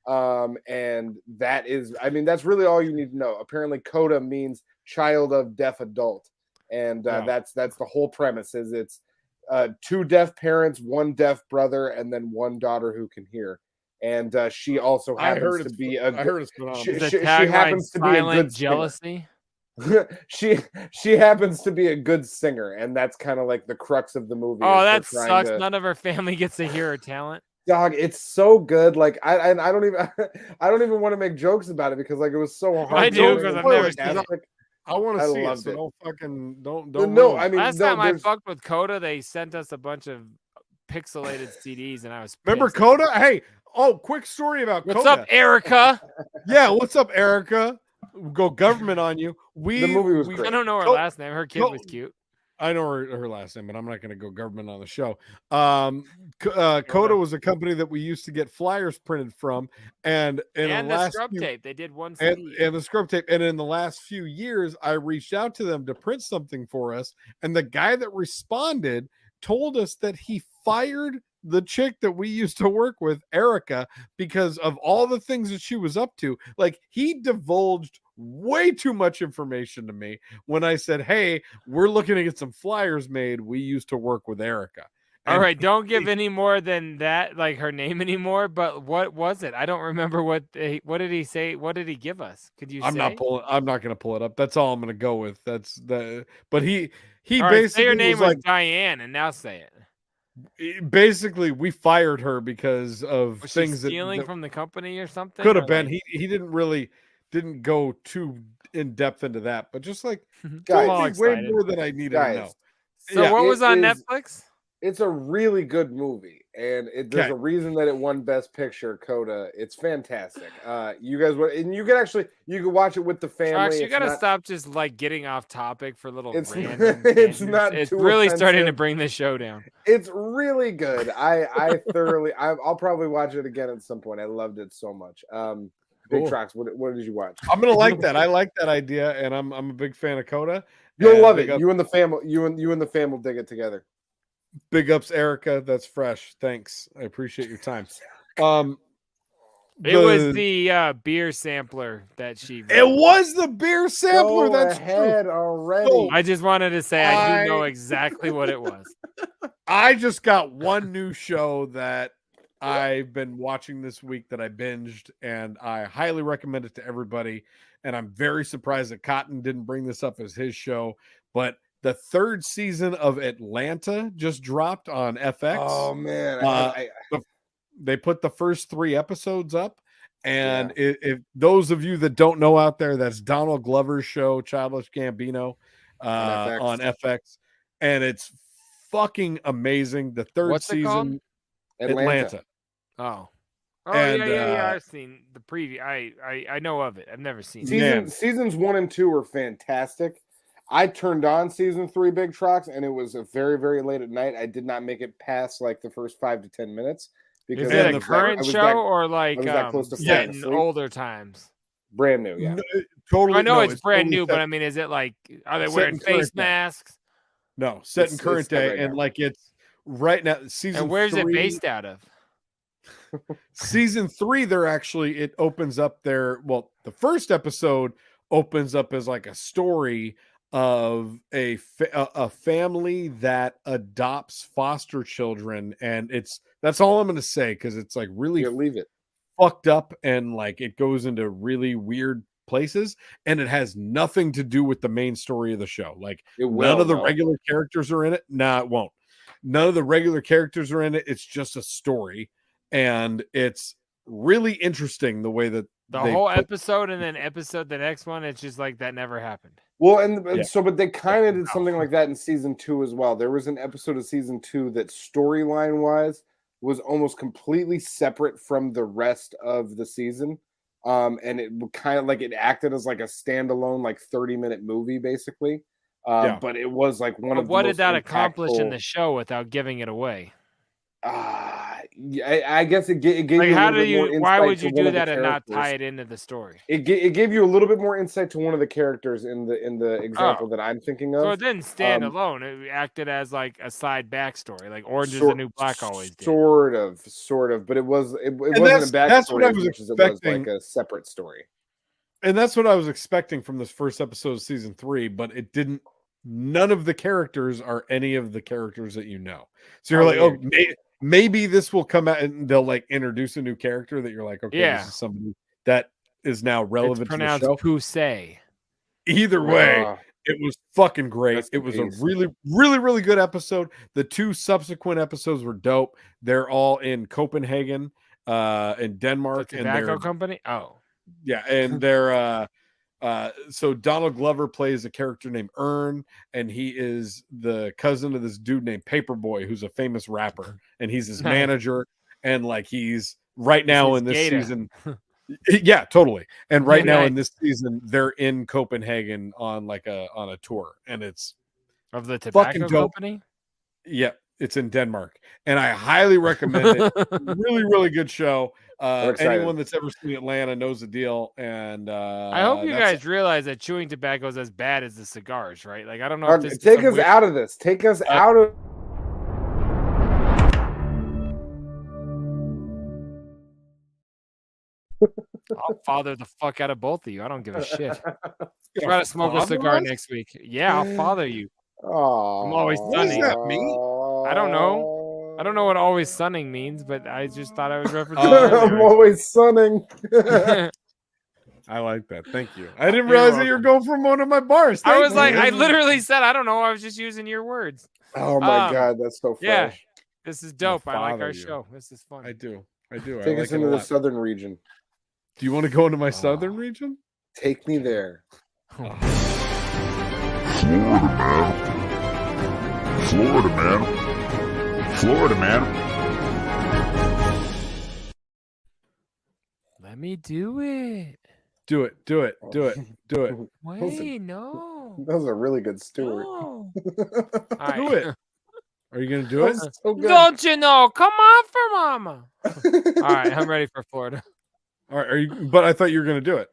and that's really all you need to know. Apparently, Coda means child of deaf adult, and that's the whole premise. Is it's 2 deaf parents, 1 deaf brother, and then 1 daughter who can hear. And she also happens to be a good jealousy. she happens to be a good singer, and that's kind of like the crux of the movie. Oh, that sucks. None of her family gets to hear her talent. Dog, it's so good. Like I don't even want to make jokes about it because like it was so hard. I do because I've never seen it. I want to see it. So don't. No, I mean, last time I fucked with Coda, they sent us a bunch of pixelated CDs, and I was pissed. Remember Coda? Hey. Oh, quick story about Coda. What's up, Erica? Yeah, what's up, Erica? Go government on you. The movie was great. I don't know her last name. Her kid was cute. I know her last name, but I'm not going to go government on the show. Coda was a company that we used to get flyers printed from, and the scrub tape. They did one CD. And the scrub tape. And in the last few years, I reached out to them to print something for us, and the guy that responded told us that he fired the chick that we used to work with, Erica, because of all the things that she was up to. Like, he divulged way too much information to me when I said, hey, we're looking to get some flyers made. We used to work with Erica. All right, don't give any more than that, like her name anymore. But what was it? I don't remember what did he say? What did he give us? Could you? I'm not going to pull it up. That's all I'm going to go with. That's the. But he all basically right, say her name was Diane, and now say it. Basically, we fired her because of was things she stealing from the company or something. Could have been. He didn't go too in depth into that, but just like Guys, way more than I needed to know. So what was on Netflix? It's a really good movie, and there's a reason that it won Best Picture. Coda, it's fantastic. You guys, and you can watch it with the family. Trox, you gotta stop just like getting off topic for little. It's random it's not. It's too really offensive. starting to bring the show down. It's really good. I thoroughly. I'll probably watch it again at some point. I loved it so much. Big Trox, what did you watch? I'm gonna like that. I like that idea, and I'm a big fan of Coda. You'll love it. You and the family. You and the family dig it together. Big ups, Erica. That's fresh. Thanks. I appreciate your time. It was the beer sampler that she wrote. It was the beer sampler. That's ahead already. I just wanted to say I do know exactly what it was. I just got one new show that I've been watching this week that I binged, and I highly recommend it to everybody. And I'm very surprised that Cotton didn't bring this up as his show, but the 3rd season of Atlanta just dropped on FX. Oh man, they put the first 3 episodes up, and if those of you that don't know out there, that's Donald Glover's show, Childish Gambino, on FX, and it's fucking amazing. The 3rd season, called? Atlanta. Oh, and, yeah. I've seen the preview. I know of it. I've never seen it. Seasons 1 and 2 were fantastic. I turned on season 3, Big Trox, and it was a very, very late at night. I did not make it past like the first 5 to 10 minutes. Because is it a current show or like in older times? Brand new, yeah. Totally. I know it's brand new, but I mean, is it like, are they wearing face masks? No, set in current day, right, and like it's right now. Season. And where's 3, it based out of? Season 3, it opens up there. Well, the first episode opens up as like a story of a family that adopts foster children, and that's all I'm going to say, because it's like really leave it fucked up, and like it goes into really weird places, and it has nothing to do with the main story of the show. Like none of the regular characters are in it. Nah, it won't. None of the regular characters are in it. It's just a story, and it's really interesting the way that the whole episode, and then the next one, it's just like that never happened. Well, but they kind of did something like that in season 2 as well. There was an episode of season 2 that storyline wise was almost completely separate from the rest of the season. And it kind of like it acted as like a standalone, like 30-minute movie, basically. But it was like one of the what did that accomplish in the show without giving it away? I guess it gave like, you. How do you? Why would you do that and not tie it into the story? It gave you a little bit more insight to one of the characters in the example that I'm thinking of. So it didn't stand alone. It acted as like a side backstory, like Orange is the New Black always did. Sort of, but it wasn't a backstory. That's what I was expecting. It was like a separate story. And that's what I was expecting from this first episode of season 3, but it didn't. None of the characters are any of the characters that you know. So you're like, maybe this will come out and they'll like introduce a new character that you're like, okay, this is somebody that is now relevant to the show. Poussey. Either way, it was fucking great. It was a really, really, really good episode. The 2 subsequent episodes were dope. They're all in Copenhagen, in Denmark. The tobacco company? Oh. Yeah, and they're so Donald Glover plays a character named Ern, and he is the cousin of this dude named Paperboy, who's a famous rapper, and he's his manager. And like he's right now in this season, yeah, totally. And right now in this season, they're in Copenhagen on a tour, and it's of the tobacco company. Yeah, it's in Denmark, and I highly recommend it. Really, really good show. Anyone that's ever seen Atlanta knows the deal, and I hope you guys realize that chewing tobacco is as bad as the cigars, right? Like I don't know. If this take us out of this. Take us out of. I'll father the fuck out of both of you. I don't give a shit. Try to smoke a cigar next week. Yeah, I'll father you. Oh, I'm always sunning. What does that mean? I don't know. I don't know what always sunning means, but I just thought I was referencing. I'm always sunning. I like that. Thank you. I didn't realize that you're going from one of my bars. I was like, I literally said, I don't know. I was just using your words. Oh my God, that's so fresh. Yeah, this is dope. I like our show. This is fun. I do. Take us into the southern region. Do you want to go into my southern region? Take me there. Florida, man. Let me do it. Do it. Wait, no. That was a really good Stewart. No. Do it. Are you gonna do it? So good. Don't you know? Come on for mama. All right, I'm ready for Florida. All right, are you? But I thought you were gonna do it.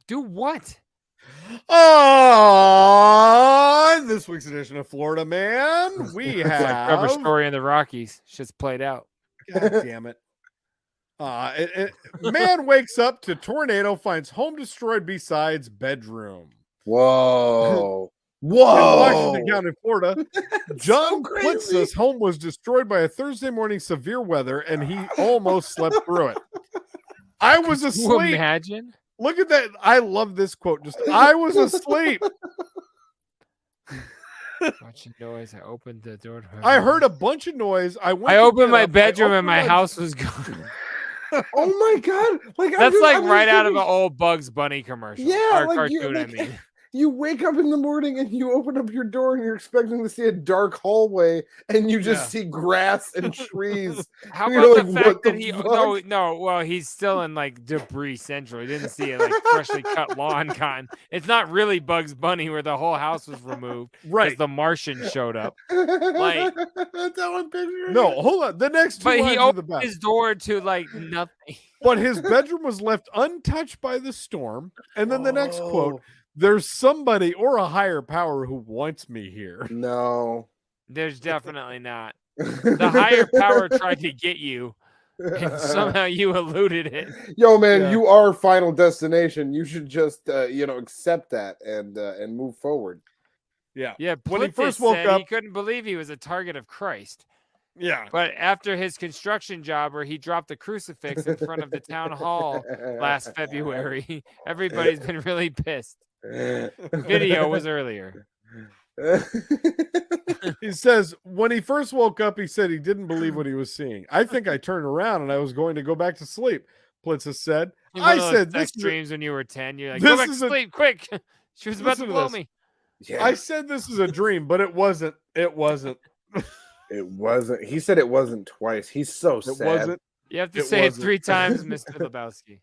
Do what? On this week's edition of Florida Man, we have like Trevor Story in the Rockies. Shit's played out. God damn it. Man wakes up to tornado, finds home destroyed besides bedroom. Whoa. In Washington County, Florida, John So crazy. Plitz's home was destroyed by a Thursday morning severe weather, and he almost slept through it. I was Can you asleep. imagine? Look at that. I love this quote. Just, I was asleep. Watching noise. I opened the door. I heard a bunch of noise. I opened my bedroom and my house was gone. Oh my God. Like That's I'm like just right out of an thinking- old Bugs Bunny commercial. Yeah, Or like cartoon, I like, mean. You wake up in the morning and you open up your door and you're expecting to see a dark hallway and you just see grass and trees. How You're about the like, fact what that the he fuck? well, he's still in like debris central. He didn't see it like freshly cut lawn cotton. It's not really Bugs Bunny where the whole house was removed. Right. The Martian showed up. Like That's how I'm picturing No, it. hold on. The next two but lines he are the opened best. his door to like nothing. But his bedroom was left untouched by the storm. And then the next Oh. quote, there's somebody or a higher power who wants me here. No. There's definitely not. The higher power tried to get you, and somehow you eluded it. Yo, man, Yeah. you are Final Destination. You should just, accept that and move forward. Yeah. Yeah, When he Plitzis first woke said up- he couldn't believe he was a target of Christ. Yeah. But after his construction job where he dropped the crucifix in front of the town hall last February, everybody's been really pissed. Video was earlier. He says when he first woke up, he said he didn't believe what he was seeing. I think I turned around and I was going to go back to sleep. Plitzis said. I said this sex is a- dreams when you were 10. You're like, this go back to is a- sleep, quick. She was about Listen to to blow this. me. Yeah, I said this is a dream, but it wasn't. It wasn't. it wasn't. He said it wasn't twice. He's so It sad. wasn't. You have to It say wasn't. it 3 times, Mr. Lebowski.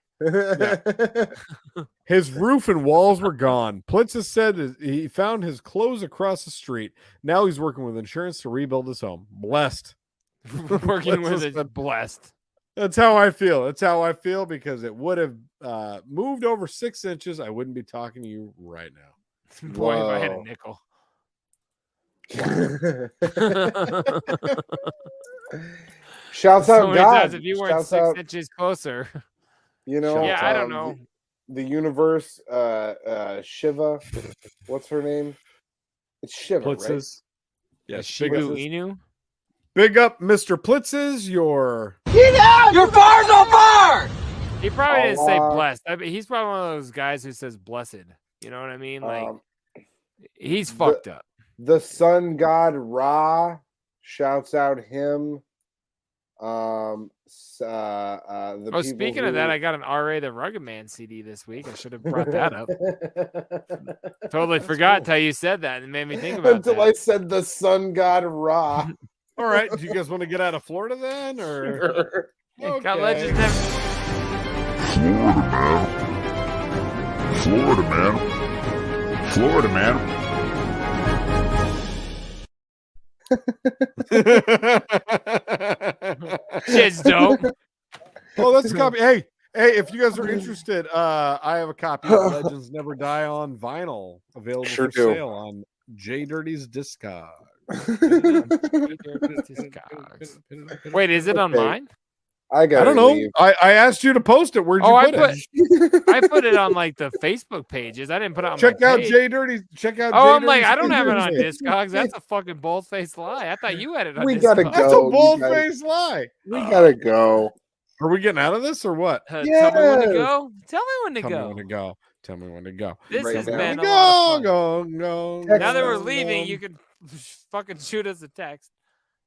His roof and walls were gone. Plitzis said that he found his clothes across the street. Now he's working with insurance to rebuild his home. Blessed. Working with Plitzis a said, blessed. That's how I feel. That's how I feel because it would have moved over 6 inches. I wouldn't be talking to you right now. Boy, if I had a Whoa. nickel. Shouts So out many God. times if you weren't Shouts 6 out, inches closer. yeah, I don't know. The universe, Shiva. What's her name? It's Shiva, right? Plitzis. Yes, big Shibu up, Inu. big up, Mr. Plitzis. Your Your fire's on fire! He probably didn't say Allah. blessed. I mean, he's probably one of those guys who says blessed. You know what I mean? Like he's fucked up. The sun god Ra shouts out him. The people Speaking of that, I got an RA the Rugged Man CD this week. I should have brought that up. Totally forgot until you said that and it made me think about until that. I said the sun god Ra. all right. Do you guys want to get out of Florida then? Or Yeah, got Okay. legends never- Florida, man. Shit's dope. Oh, that's a copy. Hey, if you guys are interested, I have a copy of Legends Never Die on vinyl available Sure for do. sale on JDirty's Discog. Wait, is it on Okay. mine? I got. I don't know. I asked you to post it. Where'd you Oh, put it? I put it on like the Facebook pages. I didn't put it on Check my out page. JDirty. Check out. Oh, I'm like, JDirty's I don't have it on Discog. Discogs. That's a fucking bold-faced lie. I thought you had it on We Discogs. gotta That's go. a bold-faced lie. We gotta go. Are we getting out of this or what? Tell me when to Yes. go. Tell me when to Tell me go. when to go. Tell me when to go. This Right has now. been a Go, lot of fun. go. Text Now that we're us, leaving, you can fucking shoot us a text.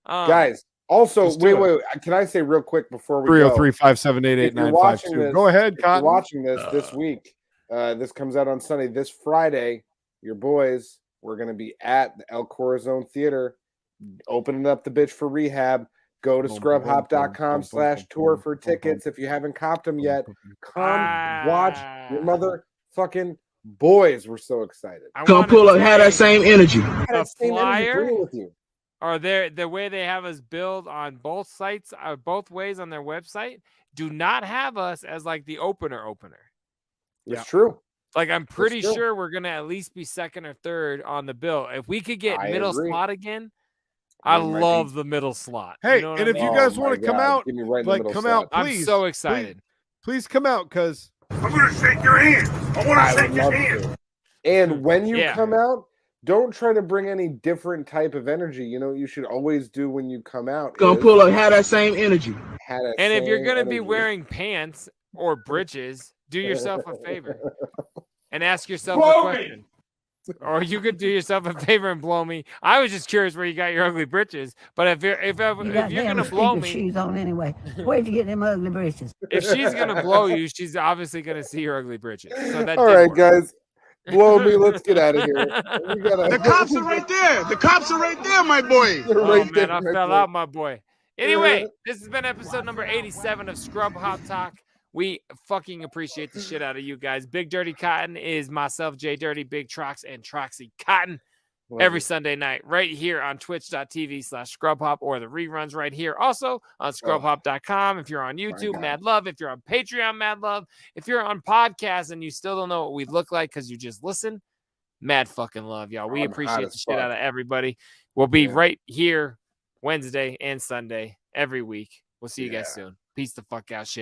Guys. Also, Let's do wait. Can I say real quick before we go? 303-578-8952. If you're Go ahead, If you're Cotton. watching this week, This comes out on Sunday. This Friday, your boys, we're going to be at the El Corazon Theater, opening up the bitch for rehab. Go to scrubhop.com/tour for tickets. If you haven't copped them yet, come watch your motherfucking boys. We're so excited. Come pull up, have that same energy. The flyer, bring it with you. or the way they have us build on both sites, both ways on their website, do not have us as like the opener. It's true. Like, I'm pretty sure we're gonna at least be second or third on the bill. If we could get middle slot again, I love the middle slot. Hey, you know what and I if mean? you guys want to come out, right like come out, please. I'm so excited. Please come out, because I'm gonna shake your hand. I want to shake your hand. And when you come out, don't try to bring any different type of energy. You know what you should always do when you come out. Come pull up, have that same energy. And if you're gonna be wearing pants or britches, do yourself a favor and ask yourself a question. Or you could do yourself a favor and blow me. I was just curious where you got your ugly britches. But if you're gonna blow me, shoes on anyway. Where'd you get them ugly britches? If she's gonna blow you, she's obviously gonna see your ugly britches. So that all right, guys, blow me. Let's get out of here. The cops are right there. The cops are right there, my boy. Oh man, I fell out, my boy. Anyway, this has been episode number 87 of Scrub Hop Talk. We fucking appreciate the shit out of you guys. Big Dirty Cotton is myself, JDirty, Big Trox, and Troxy Cotton. Every Sunday night right here on twitch.tv/scrubhop, or the reruns right here also on scrubhop.com. If you're on YouTube, Mad Love. If you're on Patreon, Mad Love. If you're on podcast and you still don't know what we look like because you just listen, mad fucking love, y'all. We appreciate the shit out of everybody. We'll be right here Wednesday and Sunday every week. We'll see you guys soon. Peace the fuck out, shit.